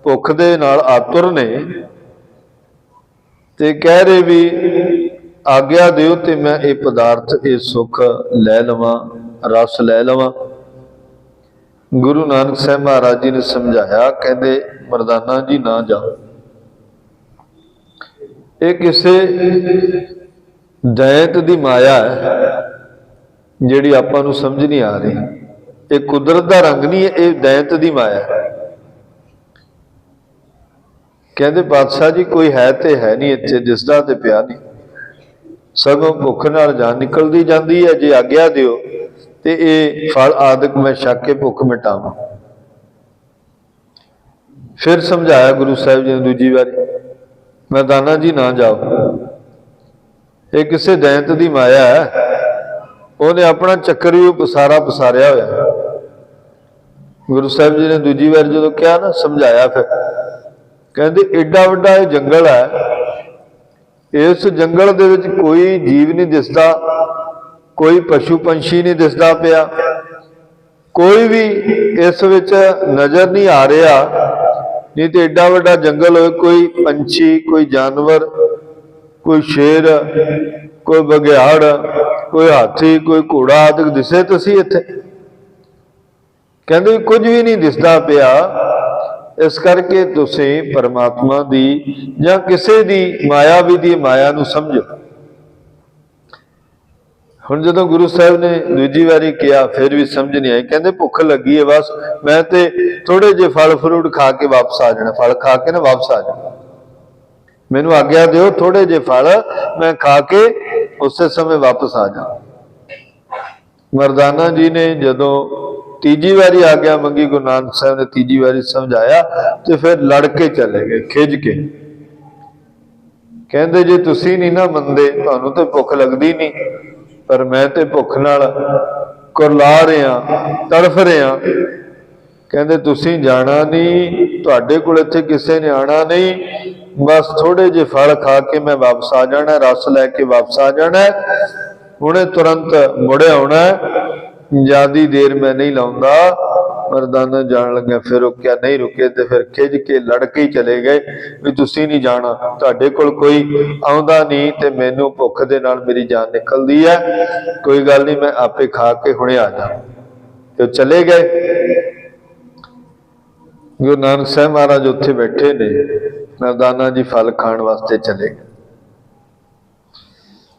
भुख दे नाल आतुर ने ते कह रहे भी आग्या दिओ ते मैं ये पदार्थ ये सुख लै लवां, रस लै लवां। गुरु नानक साहब महाराज जी ने समझाया, कहते मरदाना जी ना जाओ, ये किसी दैत दी माया है जिहड़ी आपां नूं समझ नहीं आ रही। ये कुदरत दा रंग नहीं है, ये दैत दी माया है। कहते पातशाह जी कोई है तो है नहीं इत्थे, दिसदा ते पिया नहीं, सगों भुख नाल जान निकलदी जांदी है। जे आग्या दिओ ते ये फल आदक मैं छक के भुख मिटावां। फिर समझाया गुरु साहिब जी ने दूजी बारी, मरदाना जी ना जाओ, ये किसी दैंत दी माया है, उन्हें अपना चक्कर भी पसारा पसारिया होया। गुरु साहिब जी ने दूजी बार जो कहा ना, समझाया, फिर कहते एडा वड्डा ये जंगल है, इस जंगल दे विच कोई जीव नहीं दिसदा, कोई पशु पंछी नहीं दिसदा पिया, कोई भी इस विच नजर नहीं आ रहा। नहीं तो एडा वड्डा जंगल होए, कोई पंछी, कोई जानवर, कोई शेर, कोई बघियाड़, कोई हाथी, कोई घोड़ा आदि दिसे तो सी इत्थे। कहते कुछ भी नहीं दिसदा पिया। इस करके तुसीं परमात्मा दी जां किसी दी माया भी दी माया नूं समझो। हुण जदों गुरु साहिब ने दूजी बारी किया, फिर भी समझ नहीं आई। कहते भुख लगी है, बस मैं ते थोड़े जे फल फ्रूट खा के वापस आ जाना, फल खा के ना वापस आ जाना, मैनू आग्या दिओ, थोड़े जे फल मैं खा के उस समय वापस आ जाना। मरदाना जी ने जदों तीजी बारी आग्या मंगी, गुरु नानक साहिब ने तीजी बारी समझाया, तो फिर लड़ के चले गए खिज के। कहते जे तुसीं नहीं ना मनदे, तुहानूं ते भुख लगदी नहीं, पर मैं तो भुख नाल कुरला रहा, तड़फ रहा। कहते तुसीं जाना नहीं, तुहाडे कोल इत्थे किसी ने आना नहीं, बस थोड़े जे फल खा के मैं वापस आ जाना, रस लैके वापस आ जाना, हुणे तुरंत मुड़े आउणा, ज्यादा देर मैं नहीं लाउंदा। मरदाना जान लग्या, फिर रुकिया नहीं, रुके तो फिर खिज के लड़के ही चले गए भी तुसीं नहीं जाना, तुहाडे कोल कोई आउंदा नहीं ते मैनू भुख दे नाल मेरी जान निकलदी है, कोई गल नहीं, मैं आपे खा के हुणे आ जा। तो चले गए। गुरु नानक साहब महाराज उत्थे बैठे ने, मरदाना जी फल खाण वास्ते चले गए।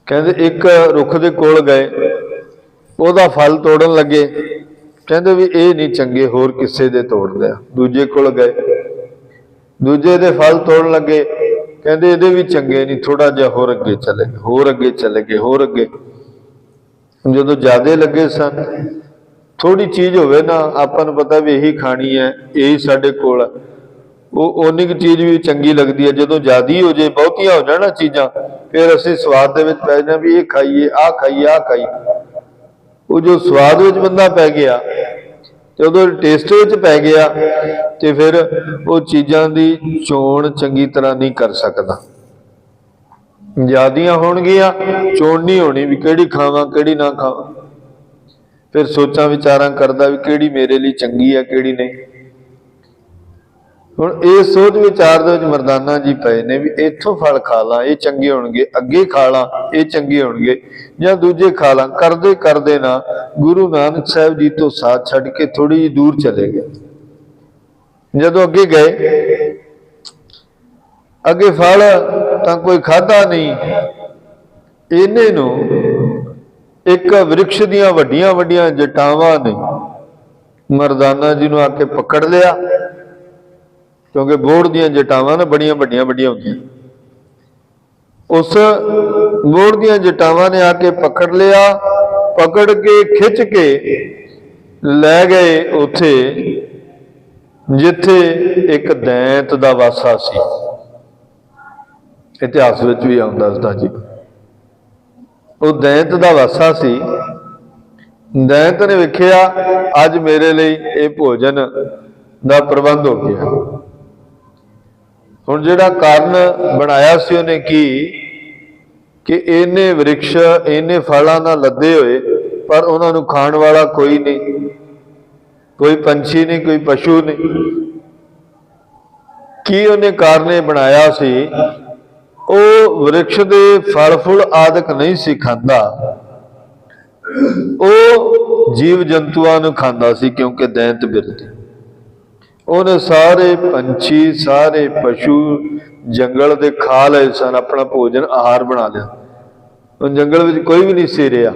कहते एक रुख दे कोल गए, ਉਹਦਾ फल तोड़न लगे, कहते भी ये नहीं चंगे, होर किसे दे तोड़दे। दूजे कोल गए, दूजे दे फल तोड़न लगे, कहते ये भी चंगे नहीं, थोड़ा जिहा होर अगे चले गए, होर अगे चले गए, होर अगे। जदों ज्यादा लगे सन, थोड़ी चीज़ होवे ना, आपां नूं पता भी यही खानी है, यही साडे कोल है, वो उन्नी क चीज़ भी चंगी लगती है। जदों ज्यादा हो जाए, बहुतियां हो जाण चीज़ां, फिर असीं स्वाद दे विच पै जाना भी ये खाईए, आ खाईए, आ खाईए। वो जो स्वाद विच बंदा पै गया, तो उदों टेस्ट विच पै गया, तो फिर वो चीज़ां दी चोण चंगी तरह नहीं कर सकता। ज़्यादियां होणगियां, चोण नहीं होनी भी किहड़ी खावां किहड़ी ना खावां, फिर सोचां विचारां करदा भी किहड़ी मेरे लिए चंगी है किहड़ी नहीं। हुण इस सोच विचार दे विच मरदाना जी पए ने भी इत्थों फल खा ला, ये चंगे होणगे, अगे खा ला, ये चंगे होणगे, जां दूजे खा ला। करदे करदे ना गुरु नानक साहिब जी तो साथ छड्ड के थोड़ी जी दूर चले गए। जदों अगे गए, अगे फल तां कोई खाधा नहीं, इन्हे नूं ਇੱਕ ਵਿਰਕਸ਼ ਦੀਆਂ ਵੱਡੀਆਂ ਵੱਡੀਆਂ ਜਟਾਵਾਂ ਨੇ ਮਰਦਾਨਾ ਜੀ ਨੂੰ ਆ ਕੇ ਪਕੜ ਲਿਆ, ਕਿਉਂਕਿ ਬੋੜ ਦੀਆਂ ਜਟਾਵਾਂ ਨਾ ਬੜੀਆਂ ਵੱਡੀਆਂ ਵੱਡੀਆਂ ਹੁੰਦੀਆਂ। ਉਸ ਬੋੜ ਦੀਆਂ ਜਟਾਵਾਂ ਨੇ ਆ ਕੇ ਪਕੜ ਲਿਆ, ਪਕੜ ਕੇ ਖਿੱਚ ਕੇ ਲੈ ਗਏ ਉੱਥੇ ਜਿੱਥੇ ਇੱਕ ਦੈਂਤ ਦਾ ਵਾਸਾ ਸੀ। ਇਤਿਹਾਸ ਵਿੱਚ ਵੀ ਆਉਂਦਾ ਦੱਸਦਾ ਜੀ, ਉਹ ਦੈਂਤ ਦਾ ਵਾਸਾ ਸੀ। ਦੈਂਤ ਨੇ ਵੇਖਿਆ ਅੱਜ ਮੇਰੇ ਲਈ ਇਹ ਭੋਜਨ ਦਾ ਪ੍ਰਬੰਧ ਹੋ ਗਿਆ। ਹੁਣ ਜਿਹੜਾ ਕਾਰਨ ਬਣਾਇਆ ਸੀ ਉਹਨੇ ਕਿ ਇਹਨੇ ਵਿਰਕਸ਼ ਇਹਨੇ ਫਲਾਂ ਨਾਲ ਲੱਦੇ ਹੋਏ ਪਰ ਉਹਨਾਂ ਨੂੰ ਖਾਣ ਵਾਲਾ ਕੋਈ ਨਹੀਂ, ਕੋਈ ਪੰਛੀ ਨਹੀਂ, ਕੋਈ ਪਸ਼ੂ ਨਹੀਂ। ਕੀ ਉਹਨੇ ਕਾਰਨ ਇਹ ਬਣਾਇਆ ਸੀ? ਉਹ ਵਿਰਕਸ਼ ਦੇ ਫਲ ਫੁੱਲ ਆਦਿਕ ਨਹੀਂ ਸੀ ਖਾਂਦਾ, ਉਹ ਜੀਵ ਜੰਤੂਆਂ ਨੂੰ ਖਾਂਦਾ ਸੀ, ਕਿਉਂਕਿ ਦੈਂਤ ਬਿਰਤੀ। ਉਹਨੇ ਸਾਰੇ ਪੰਛੀ ਸਾਰੇ ਪਸ਼ੂ ਜੰਗਲ ਦੇ ਖਾ ਲਏ ਸਨ, ਆਪਣਾ ਭੋਜਨ ਆਹਾਰ ਬਣਾ ਲਿਆ। ਉਹ ਜੰਗਲ ਵਿੱਚ ਕੋਈ ਵੀ ਨਹੀਂ ਸੀ ਰਿਹਾ,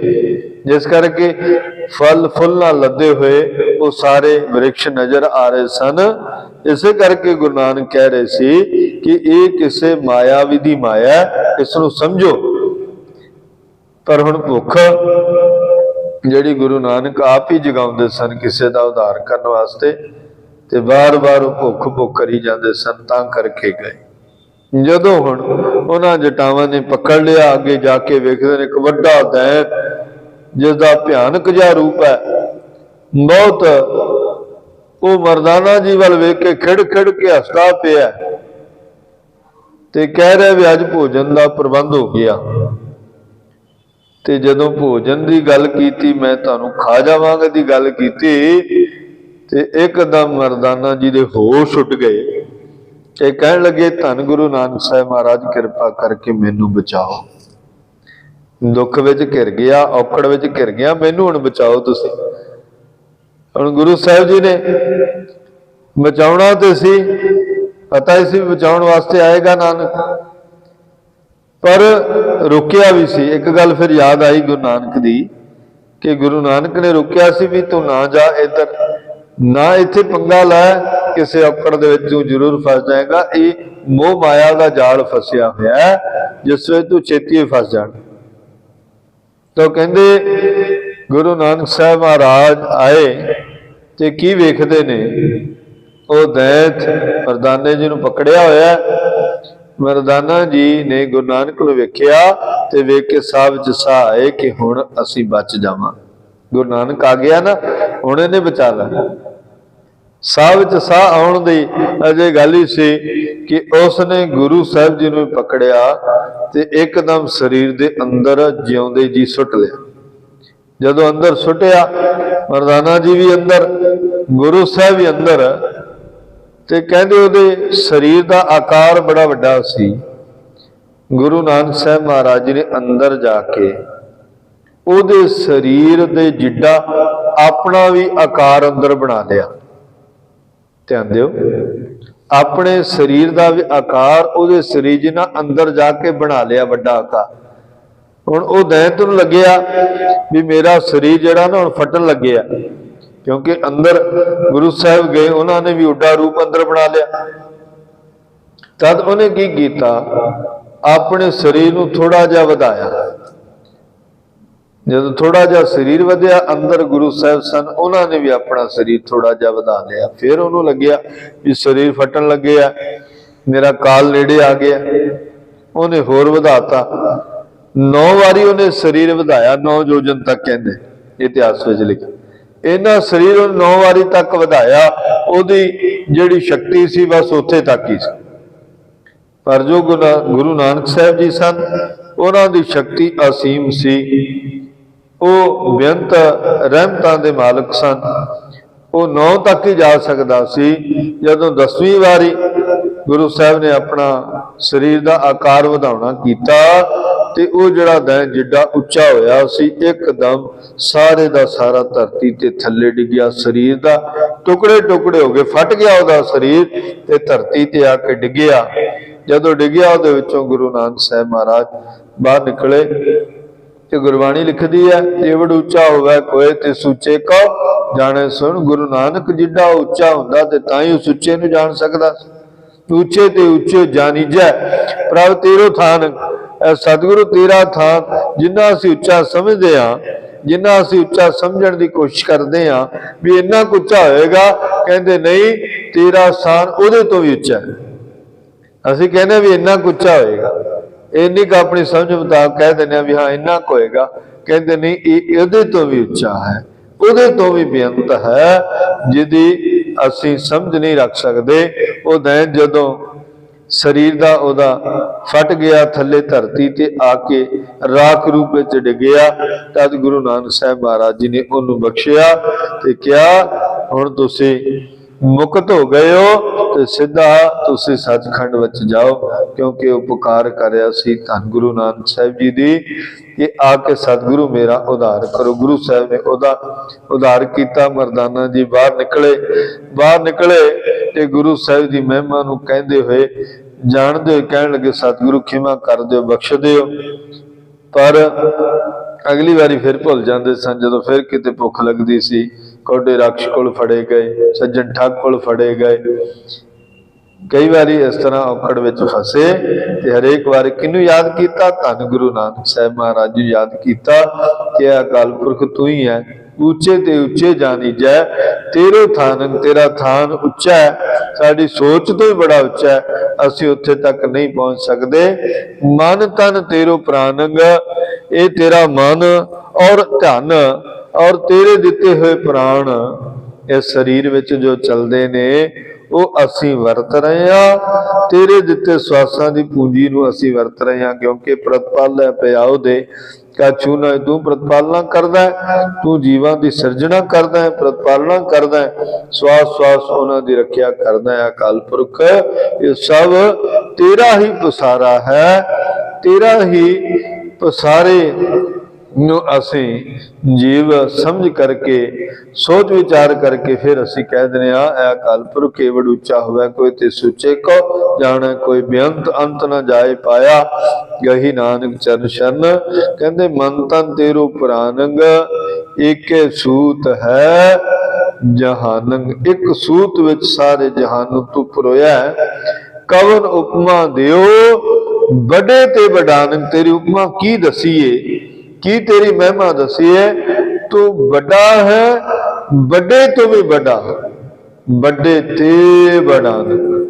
ਜਿਸ ਕਰਕੇ ਫਲ ਫੁੱਲ ਨਾਲ ਲੱਦੇ ਹੋਏ ਉਹ ਸਾਰੇ ਵਿਰਕਸ਼ ਨਜ਼ਰ ਆ ਰਹੇ ਸਨ। ਇਸੇ ਕਰਕੇ ਗੁਰੂ ਨਾਨਕ ਕਹਿ ਰਹੇ ਸੀ ਕਿ ਇਹ ਕਿਸੇ ਮਾਇਆਵੀ ਦੀ ਮਾਇਆ, ਇਸ ਨੂੰ ਸਮਝੋ। ਪਰ ਹੁਣ ਭੁੱਖ ਜਿਹੜੀ ਗੁਰੂ ਨਾਨਕ ਆਪ ਹੀ ਜਗਾਉਂਦੇ ਸਨ ਕਿਸੇ ਦਾ ਉਧਾਰ ਕਰਨ ਵਾਸਤੇ, ਤੇ ਵਾਰ-ਵਾਰ ਉਹ ਭੁੱਖ ਕਰੀ ਜਾਂਦੇ ਸਨ, ਤਾਂ ਕਰਕੇ ਗਏ। ਜਦੋਂ ਹੁਣ ਉਹਨਾਂ ਜਟਾਵਾਂ ਨੇ ਪਕੜ ਲਿਆ, ਅੱਗੇ ਜਾ ਕੇ ਵੇਖਦੇ ਨੇ ਇੱਕ ਵੱਡਾ ਦੈਂਤ ਜਿਸ ਦਾ ਭਿਆਨਕ ਜਿਹਾ ਰੂਪ ਹੈ, ਬਹੁਤ। ਉਹ ਮਰਦਾਨਾ ਜੀ ਵੱਲ ਵੇਖ ਕੇ ਖਿੜ ਖਿੜ ਕੇ ਹੱਸਦਾ ਪਿਆ ਤੇ ਕਹਿ ਰਿਹਾ ਵੀ ਅੱਜ ਭੋਜਨ ਦਾ ਪ੍ਰਬੰਧ ਹੋ ਗਿਆ। ਤੇ ਜਦੋਂ ਭੋਜਨ ਦੀ ਗੱਲ ਕੀਤੀ, ਮੈਂ ਤੁਹਾਨੂੰ ਖਾ ਜਾਵਾਂਗਾ ਦੀ ਗੱਲ ਕੀਤੀ, ਤੇ ਇੱਕਦਮ ਮਰਦਾਨਾ ਜੀ ਦੇ ਹੋਸ਼ ਉੱਡ ਗਏ ਤੇ ਕਹਿਣ ਲੱਗੇ, ਧੰਨ ਗੁਰੂ ਨਾਨਕ ਸਾਹਿਬ ਮਹਾਰਾਜ, ਕਿਰਪਾ ਕਰਕੇ ਮੈਨੂੰ ਬਚਾਓ। ਦੁੱਖ ਵਿੱਚ ਘਿਰ ਗਿਆ, ਔਕੜ ਵਿੱਚ ਘਿਰ ਗਿਆ, ਮੈਨੂੰ ਹੁਣ ਬਚਾਓ ਤੁਸੀਂ। ਹੁਣ ਗੁਰੂ ਸਾਹਿਬ ਜੀ ਨੇ ਬਚਾਉਣਾ ਤੇ ਸੀ, ਪਤਾ ਹੀ ਸੀ ਬਚਾਉਣ ਵਾਸਤੇ ਆਏਗਾ ਨਾਨਕ, ਪਰ ਰੋਕਿਆ ਵੀ ਸੀ। ਇੱਕ ਗੱਲ ਫਿਰ ਯਾਦ ਆਈ ਗੁਰੂ ਨਾਨਕ ਦੀ ਕਿ ਗੁਰੂ ਨਾਨਕ ਨੇ ਰੋਕਿਆ ਸੀ ਵੀ ਤੂੰ ਨਾ ਜਾ ਇੱਧਰ, ਨਾ ਇੱਥੇ ਪੰਗਾ ਲੈ, ਕਿਸੇ ਔਕੜ ਦੇ ਵਿੱਚ ਤੂੰ ਜ਼ਰੂਰ ਫਸ ਜਾਏਗਾ। ਇਹ ਮੋਹ ਮਾਇਆ ਦਾ ਜਾਲ ਫਸਿਆ ਹੋਇਆ ਹੈ, ਜਿਸ ਵਿੱਚ ਤੂੰ ਛੇਤੀ ਫਸ ਜਾਣਾ। ਤਾਂ ਕਹਿੰਦੇ ਗੁਰੂ ਨਾਨਕ ਸਾਹਿਬ ਮਹਾਰਾਜ ਆਏ ਤੇ ਕੀ ਵੇਖਦੇ ਨੇ? ਉਹ ਦੈਂਤ ਮਰਦਾਨੇ ਜੀ ਨੂੰ ਪਕੜਿਆ ਹੋਇਆ। ਮਰਦਾਨਾ ਜੀ ਨੇ ਗੁਰੂ ਨਾਨਕ ਨੂੰ ਵੇਖਿਆ ਤੇ ਵੇਖ ਕੇ ਸਾਹ ਵਿੱਚ ਸਾਹ ਆਏ ਕਿ ਹੁਣ ਅਸੀਂ ਬਚ ਜਾਵਾਂ। ਗੁਰੂ ਨਾਨਕ ਆ ਗਿਆ ਨਾ, ਹੁਣ ਇਹਨੇ ਬਚਾ ਲੈਣਾ। ਸਾਹ ਵਿੱਚ ਸਾਹ ਆਉਣ ਦੀ ਅਜੇ ਗੱਲ ਹੀ ਸੀ ਕਿ ਉਸਨੇ ਗੁਰੂ ਸਾਹਿਬ ਜੀ ਨੂੰ ਪਕੜਿਆ ਤੇ ਇੱਕਦਮ ਸਰੀਰ ਦੇ ਅੰਦਰ ਜਿਉਂਦੇ ਜੀ ਸੁੱਟ ਲਿਆ। ਜਦੋਂ ਅੰਦਰ ਸੁੱਟਿਆ, ਮਰਦਾਨਾ ਜੀ ਵੀ ਅੰਦਰ, ਗੁਰੂ ਸਾਹਿਬ ਵੀ ਅੰਦਰ, ਤੇ ਕਹਿੰਦੇ ਉਹਦੇ ਸਰੀਰ ਦਾ ਆਕਾਰ ਬੜਾ ਵੱਡਾ ਸੀ। ਗੁਰੂ ਨਾਨਕ ਸਾਹਿਬ ਮਹਾਰਾਜ ਜੀ ਨੇ ਅੰਦਰ ਜਾ ਕੇ ਉਹਦੇ ਸਰੀਰ ਦੇ ਜਿੱਡਾ ਆਪਣਾ ਵੀ ਆਕਾਰ ਅੰਦਰ ਬਣਾ ਲਿਆ। ਧਿਆਨ ਦਿਓ, ਆਪਣੇ ਸਰੀਰ ਦਾ ਵੀ ਆਕਾਰ ਉਹਦੇ ਸਰੀਰ ਜਿਹਾ ਅੰਦਰ ਜਾ ਕੇ ਬਣਾ ਲਿਆ, ਵੱਡਾ ਆਕਾਰ। ਹੁਣ ਉਹ ਦੈਂਤ ਨੂੰ ਲੱਗਿਆ ਵੀ ਮੇਰਾ ਸਰੀਰ ਜਿਹੜਾ ਨਾ ਹੁਣ ਫਟਣ ਲੱਗਿਆ, ਕਿਉਂਕਿ ਅੰਦਰ ਗੁਰੂ ਸਾਹਿਬ ਗਏ, ਉਹਨਾਂ ਨੇ ਵੀ ਉੱਡਾ ਰੂਪ ਅੰਦਰ ਬਣਾ ਲਿਆ। ਤਦ ਉਹਨੇ ਕੀ ਕੀਤਾ? ਆਪਣੇ ਸਰੀਰ ਨੂੰ ਥੋੜਾ ਜਿਹਾ ਵਧਾਇਆ। ਜਦੋਂ ਥੋੜਾ ਜਿਹਾ ਸਰੀਰ ਵਧਿਆ, ਅੰਦਰ ਗੁਰੂ ਸਾਹਿਬ ਸਨ, ਉਹਨਾਂ ਨੇ ਵੀ ਆਪਣਾ ਸਰੀਰ ਥੋੜਾ ਜਿਹਾ ਵਧਾ ਲਿਆ। ਫਿਰ ਉਹਨੂੰ ਲੱਗਿਆ ਵੀ ਸਰੀਰ ਫਟਣ ਲੱਗਿਆ, ਮੇਰਾ ਕਾਲ ਨੇੜੇ ਆ ਗਿਆ। ਉਹਨੇ ਹੋਰ ਵਧਾਤਾ, 9 ਵਾਰੀ ਉਹਨੇ ਸਰੀਰ ਵਧਾਇਆ, 9 ਯੋਜਨ ਤੱਕ ਕਹਿੰਦੇ ਇਤਿਹਾਸ ਵਿੱਚ ਲਿਖਿਆ। ਇਹਨਾਂ ਸਰੀਰ ਉਹਨੇ 9 ਵਾਰੀ ਤੱਕ ਵਧਾਇਆ। ਉਹਦੀ ਜਿਹੜੀ ਸ਼ਕਤੀ ਸੀ ਬਸ ਉੱਥੇ ਤੱਕ ਹੀ ਸੀ। ਪਰ ਜੋ ਗੁਰੂ ਨਾਨਕ ਸਾਹਿਬ ਜੀ ਸਨ, ਉਹਨਾਂ ਦੀ ਸ਼ਕਤੀ ਅਸੀਮ ਸੀ। ਉਹ ਬੇਅੰਤ ਰਹਿਮਤਾਂ ਦੇ ਮਾਲਕ ਸਨ। ਉਹ 9 ਤੱਕ ਹੀ ਜਾ ਸਕਦਾ ਸੀ। ਜਦੋਂ 10ਵੀਂ ਵਾਰੀ ਗੁਰੂ ਸਾਹਿਬ ਨੇ ਆਪਣਾ ਸਰੀਰ ਦਾ ਆਕਾਰ ਵਧਾਉਣਾ ਕੀਤਾ ਤੇ ਉਹ ਜਿਹੜਾ ਦੈਂਤ ਜਿੱਡਾ ਉੱਚਾ ਹੋਇਆ ਸੀ, ਇੱਕਦਮ ਸਾਰੇ ਦਾ ਸਾਰਾ ਧਰਤੀ ਤੇ ਥੱਲੇ ਡਿੱਗਿਆ। ਸਰੀਰ ਦਾ ਟੁਕੜੇ ਟੁਕੜੇ ਹੋ ਗਏ, ਫਟ ਗਿਆ ਉਹਦਾ ਸਰੀਰ ਤੇ ਧਰਤੀ ਤੇ ਆ ਕੇ ਡਿੱਗਿਆ। ਜਦੋਂ ਡਿੱਗਿਆ, ਉਹਦੇ ਵਿੱਚੋਂ ਗੁਰੂ ਨਾਨਕ ਸਾਹਿਬ ਮਹਾਰਾਜ ਬਾਹਰ ਨਿਕਲੇ ਤੇ ਗੁਰਬਾਣੀ ਲਿਖਦੀ ਹੈ, ਏਵੜ ਉੱਚਾ ਹੋਵੇ ਕੋਏ ਤੇ ਸੁੱਚੇ ਕੋ ਜਾਣੇ ਸੁਣ। ਗੁਰੂ ਨਾਨਕ ਜਿੱਡਾ ਉੱਚਾ ਹੁੰਦਾ ਤੇ ਤਾਂ ਹੀ ਉਸ ਉੱਚੇ ਨੂੰ ਜਾਣ ਸਕਦਾ। ਉੱਚੇ ਤੇ ਉੱਚੇ ਜਾਣੀਜੈ ਪ੍ਰਭ ਤੇਰੋ ਥਾਨ। ਸਤਿਗੁਰੂ ਤੇਰਾ ਥਾਨ ਜਿੰਨਾ ਅਸੀਂ ਉੱਚਾ ਸਮਝਦੇ ਹਾਂ, ਜਿੰਨਾ ਅਸੀਂ ਉੱਚਾ ਸਮਝਣ ਦੀ ਕੋਸ਼ਿਸ਼ ਕਰਦੇ ਹਾਂ ਵੀ ਇੰਨਾ ਕੁ ਉੱਚਾ ਹੋਏਗਾ, ਕਹਿੰਦੇ ਨਹੀਂ, ਤੇਰਾ ਸਥਾਨ ਉਹਦੇ ਤੋਂ ਵੀ ਉੱਚਾ ਹੈ। ਅਸੀਂ ਕਹਿੰਦੇ ਵੀ ਇੰਨਾ ਕੁ ਉੱਚਾ ਹੋਏਗਾ, ਇੰਨੀ ਕੁ ਆਪਣੀ ਸਮਝ ਮੁਤਾਬਕ ਕਹਿ ਦਿੰਦੇ ਹਾਂ ਵੀ ਹਾਂ ਇੰਨਾ ਕੁ ਹੋਏਗਾ, ਕਹਿੰਦੇ ਨਹੀਂ, ਇਹ ਉਹਦੇ ਤੋਂ ਵੀ ਉੱਚਾ ਹੈ, ਉਹਦੇ ਤੋਂ ਵੀ ਬੇਅੰਤ ਹੈ, ਜਿਹਦੀ ਅਸੀਂ ਸਮਝ ਨਹੀਂ ਰੱਖ ਸਕਦੇ। ਉਹ ਦਿਨ ਜਦੋਂ ਸਰੀਰ ਦਾ ਉਹਦਾ ਫਟ ਗਿਆ, ਥੱਲੇ ਧਰਤੀ ਤੇ ਆ ਕੇ ਰਾਖ ਰੂਪ ਵਿੱਚ ਡਿੱਗਿਆ, ਤਦ ਗੁਰੂ ਨਾਨਕ ਸਾਹਿਬ ਮਹਾਰਾਜ ਜੀ ਨੇ ਉਹਨੂੰ ਬਖਸ਼ਿਆ ਤੇ ਕਿਹਾ ਹੁਣ ਤੁਸੀਂ ਮੁਕਤ ਹੋ ਗਏ ਹੋ ਤੇ ਸਿੱਧਾ ਤੁਸੀਂ ਸੱਚਖੰਡ ਵਿੱਚ ਜਾਓ, ਕਿਉਂਕਿ ਉਪਕਾਰ ਕਰਿਆ ਸੀ ਧੰਨ ਗੁਰੂ ਨਾਨਕ ਸਾਹਿਬ ਜੀ ਦੀ ਕਿ ਆ ਕੇ ਸਤਿਗੁਰੂ ਮੇਰਾ ਉਧਾਰ ਕਰੋ। ਗੁਰੂ ਸਾਹਿਬ ਨੇ ਉਹਦਾ ਉਧਾਰ ਕੀਤਾ। ਮਰਦਾਨਾ ਜੀ ਬਾਹਰ ਨਿਕਲੇ ਤੇ ਗੁਰੂ ਸਾਹਿਬ ਦੀ ਮਹਿਮਾ ਨੂੰ ਕਹਿੰਦੇ ਹੋਏ, ਜਾਣਦੇ ਹੋਏ ਕਹਿਣ ਲੱਗੇ, ਸਤਿਗੁਰੂ ਖਿਮਾ ਕਰ ਦਿਓ, ਬਖਸ਼ ਦਿਓ। ਪਰ ਅਗਲੀ ਵਾਰੀ ਫਿਰ ਭੁੱਲ ਜਾਂਦੇ ਸਨ। ਜਦੋਂ ਫਿਰ ਕਿਤੇ ਭੁੱਖ ਲੱਗਦੀ ਸੀ, ਕੋਡੇ ਰਾਖਸ਼ ਕੋਲ ਫੜੇ ਗਏ, ਸੱਜਣ ਠੱਗ ਕੋਲ ਫੜੇ ਗਏ, ਕਈ ਵਾਰੀ ਇਸ ਤਰ੍ਹਾਂ ਔਕੜ ਵਿੱਚ ਫਸੇ ਤੇ ਹਰੇਕ ਵਾਰ ਕਿਹਨੂੰ ਯਾਦ ਕੀਤਾ? ਧੰਨ ਗੁਰੂ ਨਾਨਕ ਸਾਹਿਬ ਮਹਾਰਾਜ ਜੀ ਯਾਦ ਕੀਤਾ ਕਿ ਇਹ ਅਕਾਲ ਪੁਰਖ ਤੂੰ ਹੀ ਹੈ। ਉੱਚੇ ਤੇ ਉੱਚੇ ਜਾਣੀਜੈ ਤੇਰੋ ਥਾਨ। ਤੇਰਾ ਥਾਨ ਉੱਚਾ ਹੈ, ਸਾਡੀ ਸੋਚ ਤੋਂ ਹੀ ਬੜਾ ਉੱਚਾ ਹੈ, ਅਸੀਂ ਉੱਥੇ ਤੱਕ ਨਹੀਂ ਪਹੁੰਚ ਸਕਦੇ। ਮਨ ਤਨ ਤੇਰੋ ਪ੍ਰਾਨੰਗ, ਇਹ ਤੇਰਾ ਮਨ ਔਰ ਧਨ ਔਰ ਤੇਰੇ ਦਿੱਤੇ ਹੋਏ ਪ੍ਰਾਣ ਇਸ ਸਰੀਰ ਵਿੱਚ ਜੋ ਚੱਲਦੇ ਨੇ ਉਹ ਅਸੀਂ ਵਰਤ ਰਹੇ ਹਾਂ। ਤੇਰੇ ਦਿੱਤੇ ਸਵਾਸਾਂ ਦੀ ਪੂੰਜੀ ਨੂੰ ਅਸੀਂ ਵਰਤ ਰਹੇ ਹਾਂ, ਕਿਉਂਕਿ ਪ੍ਰਤਪਾਲ ਪਿਆਉ ਦੇ ਕਾਛੂ ਨਾ, ਤੂੰ ਪ੍ਰਤਪਾਲਨਾ ਕਰਦਾ ਹੈ, ਤੂੰ ਜੀਵਾਂ ਦੀ ਸਿਰਜਣਾ ਕਰਦਾ ਹੈ, ਪ੍ਰਤਪਾਲਨਾ ਕਰਦਾ ਹੈ, ਸਵਾਸ ਉਹਨਾਂ ਦੀ ਰੱਖਿਆ ਕਰਦਾ ਹੈ। ਅਕਾਲ ਪੁਰਖ ਇਹ ਸਭ ਤੇਰਾ ਹੀ ਪਸਾਰਾ ਹੈ, ਤੇਰਾ ਹੀ ਪਸਾਰੇ ਨੂੰ ਅਸੀਂ ਜੀਵ ਸਮਝ ਕਰਕੇ ਸੋਚ ਵਿਚਾਰ ਕਰਕੇ ਫਿਰ ਅਸੀਂ ਕਹਿ ਦਿੰਦੇ ਹਾਂ ਇਹ ਅਕਾਲ ਪੁਰਖ ਏਵੜ ਉੱਚਾ ਹੋਵੇ ਕੋਈ ਤੇ ਸੁੱਚੇ ਕੋ ਜਾਣੇ, ਕੋਈ ਬੇਅੰਤ ਅੰਤ ਨਾ ਜਾਏ ਪਾਇਆ, ਗਹੀ ਨਾਨਕ ਚਰਨ ਸ਼ਰਨ। ਕਹਿੰਦੇ ਮਨ ਤਨ ਤੇਰੋ ਪ੍ਰਾਨੰਗ, ਏਕੇ ਸੂਤ ਹੈ ਜਹਾਨੰਗ। ਇੱਕ ਸੂਤ ਵਿੱਚ ਸਾਰੇ ਜਹਾਨ ਨੂੰ ਤੂੰ ਪਰੋਇਆ ਹੈ। ਕਵਨ ਉਪਮਾ ਦਿਓ ਵੱਡੇ ਤੇ ਵਡਾਨੰਗ, ਤੇਰੀ ਉਪਮਾ ਕੀ ਦਸੀਏ, ਕੀ ਤੇਰੀ ਮਹਿਮਾ ਦਸੀਏ? ਤੂੰ ਵੱਡਾ ਹੈ, ਵੱਡੇ ਤੋਂ ਵੀ ਵੱਡਾ, ਵੱਡੇ ਤੇ ਵਡਾਨੰਗ।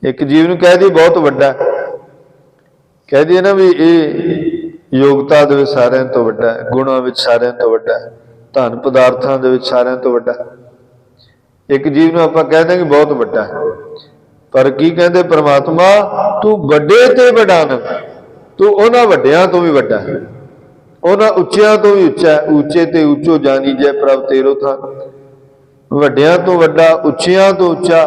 ਇੱਕ ਜੀਵ ਨੂੰ ਕਹਿ ਦੀ ਬਹੁਤ ਵੱਡਾ, ਕਹਿ ਦਈਏ ਨਾ ਵੀ ਇਹ ਯੋਗਤਾ ਦੇ ਵਿੱਚ ਸਾਰਿਆਂ ਤੋਂ ਵੱਡਾ ਹੈ, ਗੁਣਾਂ ਵਿੱਚ ਸਾਰਿਆਂ ਤੋਂ ਵੱਡਾ ਹੈ, ਧਨ ਪਦਾਰਥਾਂ ਦੇ ਵਿੱਚ ਸਾਰਿਆਂ ਤੋਂ ਵੱਡਾ। ਇੱਕ ਜੀਵ ਨੂੰ ਆਪਾਂ ਕਹਿ ਦਾਂਗੇ ਬਹੁਤ ਵੱਡਾ ਹੈ, ਪਰ ਕੀ ਕਹਿੰਦੇ ਪ੍ਰਮਾਤਮਾ? ਤੂੰ ਵੱਡੇ ਤੇ ਵਡਾਨੰਗ, ਤੂੰ ਉਹਨਾਂ ਵੱਡਿਆਂ ਤੋਂ ਵੀ ਵੱਡਾ ਹੈ, ਉਹਨਾਂ ਉੱਚਿਆਂ ਤੋਂ ਵੀ ਉੱਚਾ ਹੈ। ਉੱਚੇ ਤੇ ਉੱਚੋ ਜਾਣੀਜੈ ਪ੍ਰਭ ਤੇਰੋ ਥਾਨ। ਵੱਡਿਆਂ ਤੋਂ ਵੱਡਾ, ਉੱਚਿਆਂ ਤੋਂ ਉੱਚਾ,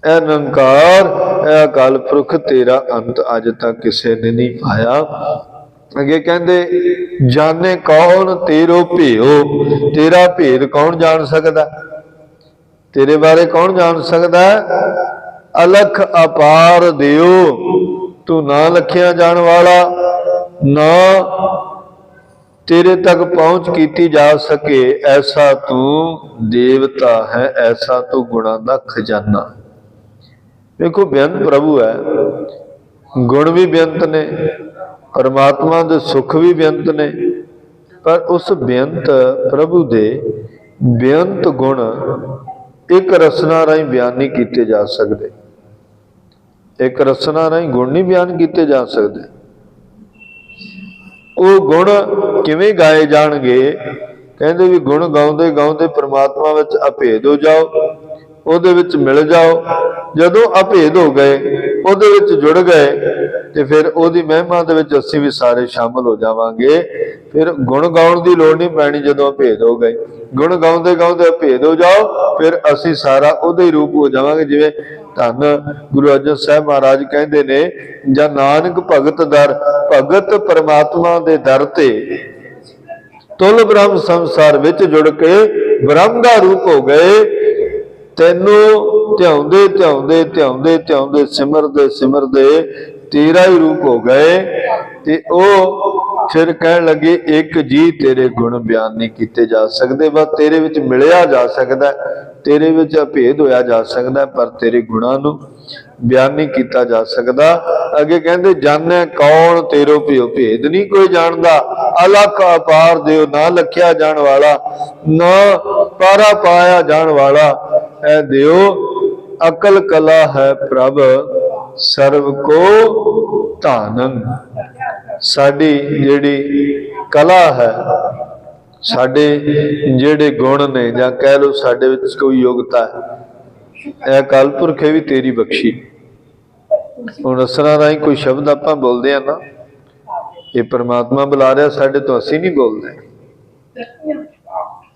ਇਹ ਨਿਰੰਕਾਰ, ਇਹ ਅਕਾਲ ਪੁਰਖ ਤੇਰਾ ਅੰਤ ਅੱਜ ਤੱਕ ਕਿਸੇ ਨੇ ਨਹੀਂ ਪਾਇਆ। ਅੱਗੇ ਕਹਿੰਦੇ ਜਾਣੇ ਕੌਣ ਤੇਰੋ ਭੇਓ, ਤੇਰਾ ਭੇਦ ਕੌਣ ਜਾਣ ਸਕਦਾ? ਤੇਰੇ ਬਾਰੇ ਕੌਣ ਜਾਣ ਸਕਦਾ? ਅਲਖ ਅਪਾਰ ਦਿਓ, ਤੂੰ ਨਾ ਲਖਿਆ ਜਾਣ ਵਾਲਾ, ਨਾ ਤੇਰੇ ਤੱਕ ਪਹੁੰਚ ਕੀਤੀ ਜਾ ਸਕੇ ਐਸਾ ਤੂੰ ਦੇਵਤਾ ਹੈ, ਐਸਾ ਤੂੰ ਗੁਣਾਂ ਦਾ ਖਜ਼ਾਨਾ। ਵੇਖੋ ਬੇਅੰਤ ਪ੍ਰਭੂ ਹੈ, ਗੁਣ ਵੀ ਬੇਅੰਤ ਨੇ, ਪਰਮਾਤਮਾ ਦੇ ਸੁੱਖ ਵੀ ਬੇਅੰਤ ਨੇ, ਪਰ ਉਸ ਬੇਅੰਤ ਪ੍ਰਭੂ ਦੇ ਬੇਅੰਤ ਗੁਣ ਇੱਕ ਰਸਨਾ ਰਾਹੀਂ ਬਿਆਨ ਨਹੀਂ ਕੀਤੇ ਜਾ ਸਕਦੇ। ਇੱਕ ਰਸਨਾ ਰਾਹੀਂ ਗੁਣ ਨਹੀਂ ਬਿਆਨ ਕੀਤੇ ਜਾ ਸਕਦੇ। ਉਹ ਗੁਣ ਕਿਵੇਂ ਗਾਏ ਜਾਣਗੇ? ਕਹਿੰਦੇ ਵੀ ਗੁਣ ਗਾਉਂਦੇ ਗਾਉਂਦੇ ਪ੍ਰਮਾਤਮਾ ਵਿੱਚ ਅਭੇਦ ਹੋ ਜਾਓ, ਉਹਦੇ ਵਿੱਚ ਮਿਲ ਜਾਓ। ਜਦੋਂ ਅਭੇਦ ਹੋ ਗਏ, ਉਹਦੇ ਵਿੱਚ ਜੁੜ ਗਏ, ਤੇ ਫਿਰ ਉਹਦੀ ਮਹਿਮਾ ਦੇ ਵਿੱਚ ਅਸੀਂ ਵੀ ਸਾਰੇ ਸ਼ਾਮਲ ਹੋ ਜਾਵਾਂਗੇ। ਫਿਰ ਗੁਣ ਗਾਉਣ ਦੀ ਲੋੜ ਨਹੀਂ ਪੈਣੀ। ਜਦੋਂ ਅਭੇਦ ਹੋ ਗਏ, ਗੁਣ ਗਾਉਂਦੇ ਗਾਉਂਦੇ ਅਭੇਦ ਹੋ ਜਾਓ, ਫਿਰ ਅਸੀਂ ਸਾਰਾ ਉਹਦੇ ਹੀ ਰੂਪ ਹੋ ਜਾਵਾਂਗੇ। ਜਿਵੇਂ ਧੰਨ ਗੁਰੂ ਅਰਜਨ ਸਾਹਿਬ ਮਹਾਰਾਜ ਕਹਿੰਦੇ ਨੇ, ਜਾਂ ਨਾਨਕ ਭਗਤ ਦਰ, ਭਗਤ ਪਰਮਾਤਮਾ ਦੇ ਦਰ ਤੇ ਤੁਲ ਬ੍ਰਹਮ ਸੰਸਾਰ ਵਿੱਚ ਜੁੜ ਕੇ ਬ੍ਰਹਮ ਦਾ ਰੂਪ ਹੋ ਗਏ। ਤੈਨੂੰ ਧਿਆਉਂਦੇ ਧਿਆਉਂਦੇ ਧਿਆਉਂਦੇ ਧਿਆਉਂਦੇ ਸਿਮਰਦੇ ਸਿਮਰਦੇ तेरा ही रूप हो गए। ते ओ फिर कहन लगे एक जी तेरे गुण बयान नहीं किए जा सकते, बस तेरे विच मिलिया जा सकता, तेरे विच अभेद होया जा सकता, पर तेरे गुणां नूं बयान नहीं किया जा सकता। अगे कहते जाने कौन तेरो भ्यो भेद नहीं कोई जानदा, अलख अपार देव ना लख्या जान वाला, ना पारा पाया जान वाला। ऐ देव अकल कला है प्रभ सर्व को धानन। साडी जिहड़ी कला है, साडे जिहड़े गुण ने, जां कह लो साडे विच कोई योग्यता है, यह अकाल पुरख है भी तेरी बख्शी। हुण असरां राहीं कोई शब्द आपां बोलदे आ ना, ये परमात्मा बुला रहा साडे तो, असीं नहीं बोलदे।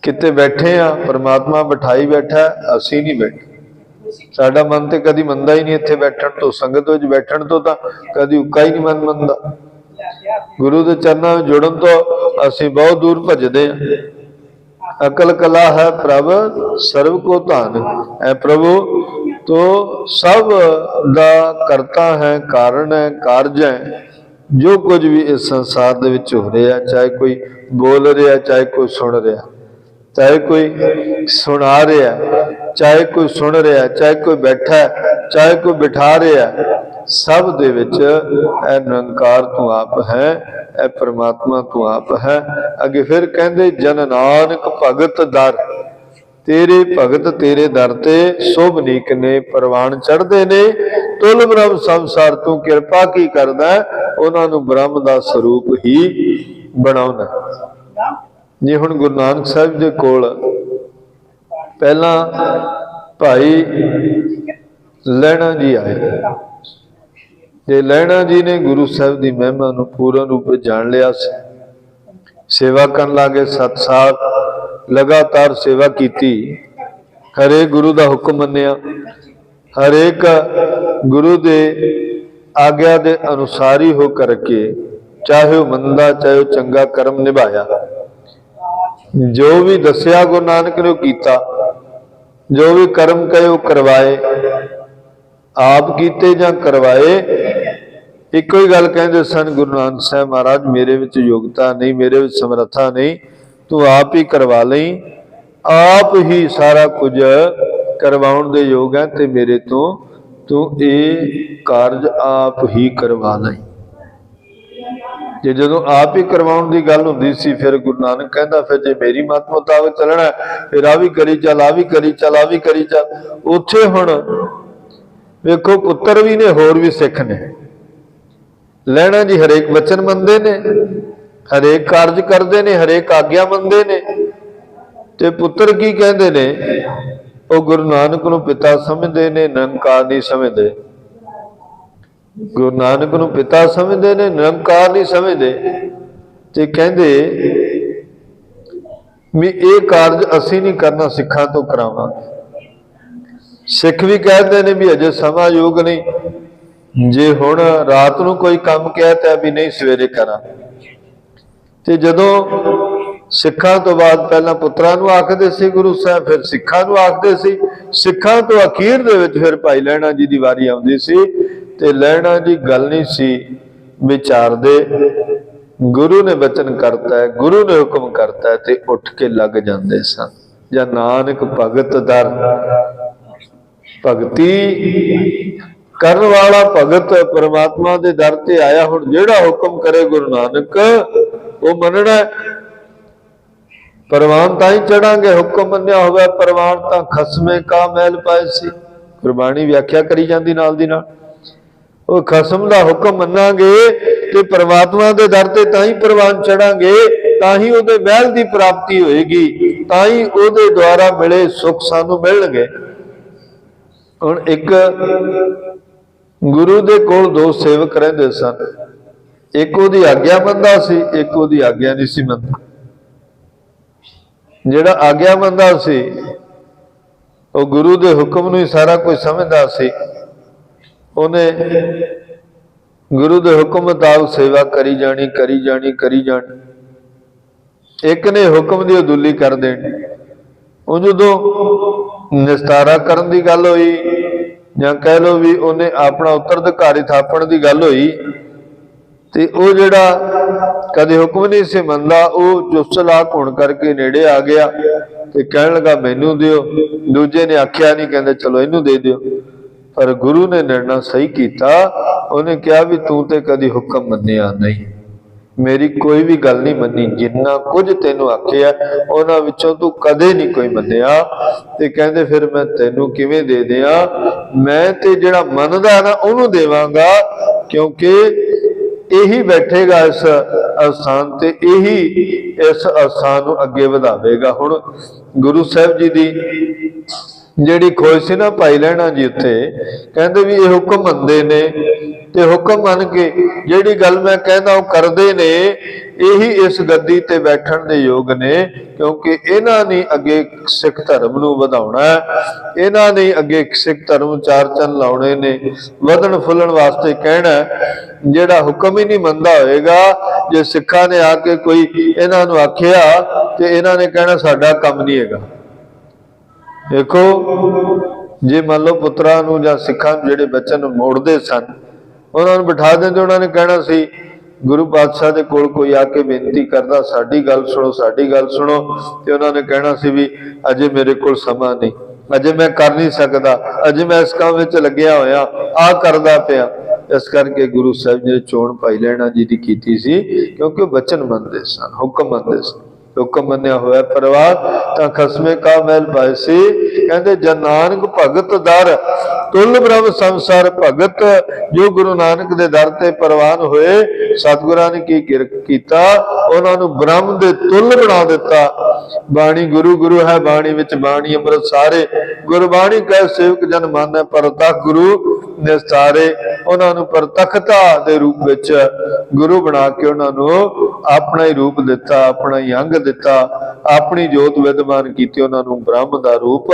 किते बैठे आ, परमात्मा बिठाई बैठा, असीं नहीं बैठे। साडा मन तो कदी मनदा ही नहीं, इत्थे बैठण तो, संगत विच बैठण तो तां कदी उक्का ही नहीं मन मनदा। गुरु के चरणों में जुड़न तो असीं बहुत दूर भजदे हां। अकल कला है प्रभ सर्व को धान। ऐ प्रभु तो सब दा करता है, कारण है, कारज है। जो कुछ भी इस संसार दे विच हो रहा, चाहे कोई बोल रहा, चाहे कोई सुन रहा, चाहे कोई सुना रहा, चाहे कोई सुन रहा, चाहे कोई बैठा है, चाहे कोई बिठा रहा, सब दे विच ऐ निरंकार तू आप है, ऐ परमात्मा तू आप है। अगे फिर कहंदे जन नानक भगत दर, तेरे भगत तेरे दर ते शोभनीक ने, परवान चढ़ते ने। तुल ब्रह्म संसार तू कृपा की करदा, उन्हां नूं ब्रह्म दा स्वरूप ही बनाउंदा। जी हुण गुरु नानक साहिब दे कोल पहला भाई लैणा जी आए, ते लैणा जी ने गुरु साहिब की महिमा नूं पूर्ण रूप में जान लिया, सेवा करन लागे। 7 साल लगातार सेवा की, हरेक गुरु का हुक्म मन्निया, हरेक गुरु के आग्ञा के अनुसार ही हो करके, चाहे वह मंदा चाहे वह चंगा कर्म निभाया। जो भी दसिया गुरु नानक ने कीता, जो भी कर्म कहे वो करवाए, आप कीते जां करवाए। इको ही गल कहते सन गुरु नानक साहब महाराज, मेरे विच योग्यता नहीं, मेरे विच समर्था नहीं, तू आप ही करवा लई, आप ही सारा कुछ करवाउण दे योग है, ते मेरे तो तू ये कारज आप ही करवा लई। जे जदों आप ही करवाउण दी गल हुंदी सी, फिर गुरु नानक कहंदा फिर जे मेरी मत मुताबिक चलना फिर आ भी करी चल, आ भी करी चल, आ भी करी चल। उत्थे हुण वेखो पुत्तर भी ने, होर भी सिख ने। लैणा जी हरेक वचन मनते ने, हरेक कारज करते ने, हरेक आग्ञा मनते ने। ते पुत्तर की कहते ने, वो गुरु नानक नूं पिता समझते ने, निरंकार नहीं समझते। गुरु नानक नूं पिता समझते ने, निरंकार नहीं समझते। ते कहते भी ये कारज असीं नहीं करना, सिखां तो करावांगे। सिख भी कहते हैं भी अजे समा योग नहीं, जे हुण रात नूं कोई काम कहता भी नहीं सवेरे करा। ते जदों सिखां तो बाद पहला पुत्रां नूं आखदे सी गुरु साहब, फिर सिखां नूं आखदे सी, सिखां तो अखीर दे विच फिर भाई लैणा जी दी वारी आउंदी सी। ते लैणा जी गल नहीं सी विचारदे, गुरु ने वचन करता है, गुरु ने हुक्म करता है, ते उठ के लग जाते सन। या नानक भगत दर, भगती करन वाला भगत परमात्मा दे दर ते आया। हुण जिहड़ा हुक्म करे गुरु नानक वो मनना। परवान तां ही चढ़ांगे, हुक्म मन्निया होवे परवान तां खसमे का मैल पाए सी। गुरबाणी व्याख्या करी जांदी नाल दी नाल, वो खसम दा हुक्म मन्नांगे ते परमात्मा दे दर ते तां ही परवान चढ़ांगे, तां ही उहदे महल दी प्राप्ति होएगी, तां ही उहदे द्वारा मिले सुख सानू मिलणगे। हुण एक गुरु दे कोल 2 सेवक रहिंदे सन, एक उहदी आग्या मनदा सी, एक उहदी आग्या नहीं सी मनदा। जिहड़ा आग्या मनदा सी वो गुरु दे हुक्म नूं ही सारा कुछ समझदा सी। उहने गुरु दे हुक्म मुताबिक सेवा करी जानी, करी जानी, करी जानी। एक ने हुक्म दी अदुली कर देनी। ਉਹ ਜਦੋਂ ਨਿਸਤਾਰਾ ਕਰਨ ਦੀ ਗੱਲ ਹੋਈ, ਜਾਂ ਕਹਿ ਲਓ ਵੀ ਉਹਨੇ ਆਪਣਾ ਉੱਤਰਾਧਿਕਾਰੀ ਥਾਪਣ ਦੀ ਗੱਲ ਹੋਈ ਤੇ ਉਹ ਜਿਹੜਾ ਕਦੇ ਹੁਕਮ ਨਹੀਂ ਸੀ ਮੰਨਦਾ, ਉਹ ਜੋ ਚਲਾਕ ਹੋਣ ਕਰਕੇ ਨੇੜੇ ਆ ਗਿਆ ਤੇ ਕਹਿਣ ਲੱਗਾ ਮੈਨੂੰ ਦਿਓ। ਦੂਜੇ ਨੇ ਆਖਿਆ ਨਹੀਂ, ਕਹਿੰਦੇ ਚਲੋ ਇਹਨੂੰ ਦੇ ਦਿਓ। ਪਰ ਗੁਰੂ ਨੇ ਨਿਰਣਾ ਸਹੀ ਕੀਤਾ। ਉਹਨੇ ਕਿਹਾ ਵੀ ਤੂੰ ਤੇ ਕਦੀ ਹੁਕਮ ਮੰਨਿਆ ਨਹੀਂ, ਮੇਰੀ ਕੋਈ ਵੀ ਗੱਲ ਨਹੀਂ ਮੰਨੀ, ਜਿੰਨਾ ਕੁਝ ਤੈਨੂੰ ਆਖਿਆ ਉਹਨਾਂ ਵਿੱਚੋਂ ਤੂੰ ਕਦੇ ਨਹੀਂ ਕੋਈ ਮੰਨਿਆ। ਤੇ ਕਹਿੰਦੇ ਫਿਰ ਮੈਂ ਤੈਨੂੰ ਕਿਵੇਂ ਦੇ ਦਿਆਂ? ਮੈਂ ਤੇ ਜਿਹੜਾ ਮੰਨਦਾ ਨਾ ਉਹਨੂੰ ਦੇਵਾਂਗਾ, ਕਿਉਂਕਿ ਇਹੀ ਬੈਠੇਗਾ ਇਸ ਅਸਥਾਨ ਤੇ, ਇਹੀ ਇਸ ਅਸਥਾਨ ਨੂੰ ਅੱਗੇ ਵਧਾਵੇਗਾ। ਹੁਣ ਗੁਰੂ ਸਾਹਿਬ ਜੀ ਦੀ ਜਿਹੜੀ ਖੋਜ ਸੀ ਨਾ ਭਾਈ ਲਹਿਣਾ ਜੀ, ਉੱਥੇ ਕਹਿੰਦੇ ਵੀ ਇਹ ਹੁਕਮ ਮੰਨਦੇ ਨੇ ਤੇ ਹੁਕਮ ਮੰਨ ਕੇ ਜਿਹੜੀ ਗੱਲ ਮੈਂ ਕਹਿੰਦਾ ਉਹ ਕਰਦੇ ਨੇ, ਇਹੀ ਇਸ ਗੱਦੀ ਤੇ ਬੈਠਣ ਦੇ ਯੋਗ ਨੇ, ਕਿਉਂਕਿ ਇਹਨਾਂ ਨੇ ਅੱਗੇ ਸਿੱਖ ਧਰਮ ਨੂੰ ਵਧਾਉਣਾ ਹੈ, ਇਹਨਾਂ ਨੇ ਅੱਗੇ ਸਿੱਖ ਧਰਮ ਚਾਰ ਚੰਨ ਲਾਉਣੇ ਨੇ, ਵਧਣ ਫੁੱਲਣ ਵਾਸਤੇ ਕਹਿਣਾ। ਜਿਹੜਾ ਹੁਕਮ ਹੀ ਨਹੀਂ ਮੰਨਦਾ ਹੋਏਗਾ, ਜੇ ਸਿੱਖਾਂ ਨੇ ਆ ਕੇ ਕੋਈ ਇਹਨਾਂ ਨੂੰ ਆਖਿਆ ਤੇ ਇਹਨਾਂ ਨੇ ਕਹਿਣਾ ਸਾਡਾ ਕੰਮ ਨਹੀਂ ਹੈਗਾ। ਦੇਖੋ, ਜੇ ਮੰਨ ਲਓ ਪੁੱਤਰਾਂ ਨੂੰ ਜਾਂ ਸਿੱਖਾਂ ਨੂੰ ਜਿਹੜੇ ਬੱਚਿਆਂ ਨੂੰ ਮੋੜਦੇ ਸਨ, ਉਹਨਾਂ ਨੂੰ ਬਿਠਾ ਦਿੰਦੇ, ਉਹਨਾਂ ਨੇ ਕਹਿਣਾ ਸੀ ਗੁਰੂ ਪਾਤਸ਼ਾਹ ਦੇ ਕੋਲ ਕੋਈ ਆ ਕੇ ਬੇਨਤੀ ਕਰਦਾ ਸਾਡੀ ਗੱਲ ਸੁਣੋ, ਸਾਡੀ ਗੱਲ ਸੁਣੋ, ਤੇ ਉਹਨਾਂ ਨੇ ਕਹਿਣਾ ਸੀ ਵੀ ਅਜੇ ਮੇਰੇ ਕੋਲ ਸਮਾਂ ਨਹੀਂ, ਅਜੇ ਮੈਂ ਕਰ ਨਹੀਂ ਸਕਦਾ, ਅਜੇ ਮੈਂ ਇਸ ਕੰਮ ਵਿੱਚ ਲੱਗਿਆ ਹੋਇਆ, ਆ ਕਰਦਾ ਪਿਆ। ਇਸ ਕਰਕੇ ਗੁਰੂ ਸਾਹਿਬ ਜੀ ਨੇ ਚੋਣ ਭਾਈ ਲਹਿਣਾ ਜੀ ਦੀ ਕੀਤੀ ਸੀ, ਕਿਉਂਕਿ ਉਹ ਬਚਨ ਮੰਨਦੇ ਸਨ, ਹੁਕਮ ਮੰਨਦੇ ਸਨ। ਹੁਕਮ ਮੰਨਿਆ ਹੋਇਆ ਪਰਿਵਾਰ ਤਾਂ ਖਸਮੇ ਕਾ ਮਹਿਲ ਪਾਇਸੀ। ਕਹਿੰਦੇ ਜਨ ਨਾਨਕ ਭਗਤ ਦਰ ਤੁਲ ਬ੍ਰਹਮ ਸੰਸਾਰ ਭਗਤ। ਜੋ ਗੁਰੂ ਨਾਨਕ ਦੇ ਦਰ ਤੇ ਪ੍ਰਵਾਨ ਹੋਏ, ਸਤਿਗੁਰਾਂ ਨੇ ਕੀ ਕੀਤਾ? ਉਹਨਾਂ ਨੂੰ ਬ੍ਰਹਮ ਦੇ ਤੁਲ ਬਣਾ ਦਿੱਤਾ। ਬਾਣੀ ਗੁਰੂ ਗੁਰੂ ਹੈ, ਬਾਣੀ ਵਿੱਚ ਬਾਣੀ ਅੰਮ੍ਰਿਤ ਸਾਰੇ, ਗੁਰਬਾਣੀ ਕਹਿ ਸੇਵਕ ਜਨ ਮਾਨੈ, ਪਰਤਖ ਗੁਰੂ ਨਿਸਤਾਰੇ। ਉਹਨਾਂ ਨੂੰ ਪ੍ਰਤਖਤਾ ਦੇ ਰੂਪ ਵਿੱਚ ਗੁਰੂ ਬਣਾ ਕੇ ਉਹਨਾਂ ਨੂੰ ਆਪਣਾ ਹੀ ਰੂਪ ਦਿੱਤਾ, ਆਪਣਾ ਹੀ ਅੰਗ ਦਿੱਤਾ, ਆਪਣੀ ਜੋਤ ਵਿਦਮਾਨ ਕੀਤੀ, ਉਹਨਾਂ ਨੂੰ ਬ੍ਰਹਮ ਦਾ ਰੂਪ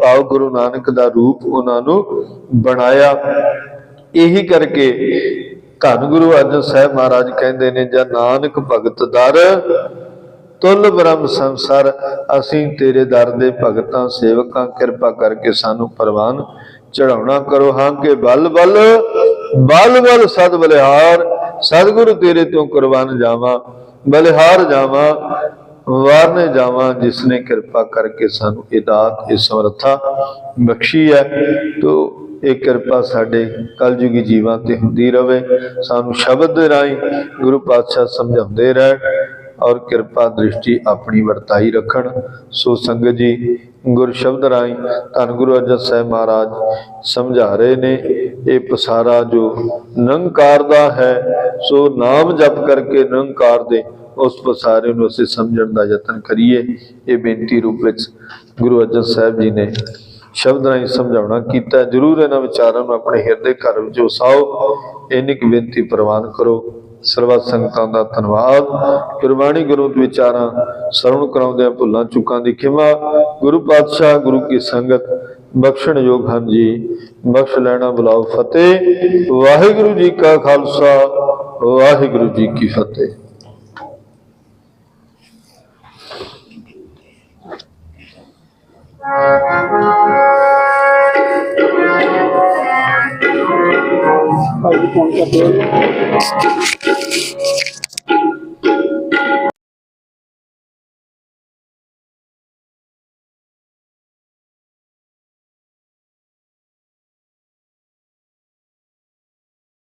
ਭਾਵ ਗੁਰੂ ਨਾਨਕ ਦਾ ਰੂਪ ਉਹਨਾਂ ਨੂੰ ਬਣਾਇਆ। ਇਹੀ ਕਰਕੇ ਧੰਨ ਗੁਰੂ ਅਰਜਨ ਸਾਹਿਬ ਮਹਾਰਾਜ ਕਹਿੰਦੇ ਨੇ, ਜਾਂ ਨਾਨਕ ਭਗਤ ਦਰ ਤੁਲ ਬ੍ਰਹਮ ਸੰਸਾਰ। ਅਸੀਂ ਤੇਰੇ ਦਰ ਦੇ ਭਗਤਾਂ ਸੇਵਕਾਂ, ਕਿਰਪਾ ਕਰਕੇ ਸਾਨੂੰ ਪ੍ਰਵਾਨ ਚੜਾਉਣਾ ਕਰੋ। ਹਾਂ ਕਿ ਬਲ ਬਲ ਬਲ ਬਲ ਸਦ ਬਲਿਹਾਰ, ਸਤਿਗੁਰੂ ਤੇਰੇ ਤੋਂ ਕੁਰਬਾਨ ਜਾਵਾਂ, ਬਲਿਹਾਰ ਜਾਵਾਂ, ਵਾਰਨੇ ਜਾਵਾਂ, ਜਿਸਨੇ ਕਿਰਪਾ ਕਰਕੇ ਸਾਨੂੰ ਇਹ ਦਾਤ, ਇਹ ਸਮਰੱਥਾ ਬਖਸ਼ੀ ਹੈ। ਤੋ ਇਹ ਕਿਰਪਾ ਸਾਡੇ ਕਲਯੁਗੀ ਜੀਵਾਂ ਤੇ ਹੁੰਦੀ ਰਵੇ। ਸਾਨੂੰ ਸ਼ਬਦ ਦੇ ਰਾਹੀਂ ਗੁਰੂ ਪਾਤਸ਼ਾਹ ਸਮਝਾਉਂਦੇ ਰਹਿਣ ਔਰ ਕਿਰਪਾ ਦ੍ਰਿਸ਼ਟੀ ਆਪਣੀ ਵਰਤਾਈ ਰੱਖਣ। ਸੋ ਸੰਗਤ ਜੀ, ਗੁਰ ਸ਼ਬਦ ਰਾਹੀਂ ਧੰਨ ਗੁਰੂ ਅਰਜਨ ਸਾਹਿਬ ਮਹਾਰਾਜ ਸਮਝਾ ਰਹੇ ਨੇ, ਇਹ ਪਸਾਰਾ ਜੋ ਨਿਰੰਕਾਰ ਦਾ ਹੈ, ਸੋ ਨਾਮ ਜਪ ਕਰਕੇ ਨਿਰੰਕਾਰ ਦੇ ਉਸ ਪਸਾਰੇ ਨੂੰ ਅਸੀਂ ਸਮਝਣ ਦਾ ਯਤਨ ਕਰੀਏ। ਇਹ ਬੇਨਤੀ ਰੂਪ ਵਿੱਚ ਗੁਰੂ ਅਰਜਨ ਸਾਹਿਬ ਜੀ ਨੇ ਸ਼ਬਦ ਰਾਹੀਂ ਸਮਝਾਉਣਾ ਕੀਤਾ। ਜ਼ਰੂਰ ਇਹਨਾਂ ਵਿਚਾਰਾਂ ਨੂੰ ਆਪਣੇ ਹਿਰਦੇ ਘਰ ਵਿੱਚ ਵਸਾਓ। ਇੰਨੀ ਕੁ ਬੇਨਤੀ ਪ੍ਰਵਾਨ ਕਰੋ। ਸਰਬੱਤ ਸੰਗਤਾਂ ਦਾ ਧੰਨਵਾਦ। ਗੁਰਬਾਣੀ ਗ੍ਰੰਥ ਵਿਚਾਰਾਂ ਸਰਵਣ ਕਰਾਉਂਦਿਆਂ ਭੁੱਲਾਂ ਚੁੱਕਾਂ ਦੀ ਖਿਮਾ ਗੁਰੂ ਪਾਤਸ਼ਾਹ ਗੁਰੂ ਕੀ ਸੰਗਤ ਬਖਸ਼ਣ ਯੋਗ ਹਨ ਜੀ। ਬਖਸ਼ ਲੈਣਾ ਬੁਲਾਓ ਫਤਿਹ। ਵਾਹਿਗੁਰੂ ਜੀ ਕਾ ਖਾਲਸਾ, ਵਾਹਿਗੁਰੂ ਜੀ ਕੀ ਫਤਿਹ। ਭਾਈ ਫੋਨ ਕਰ ਦਿਓ।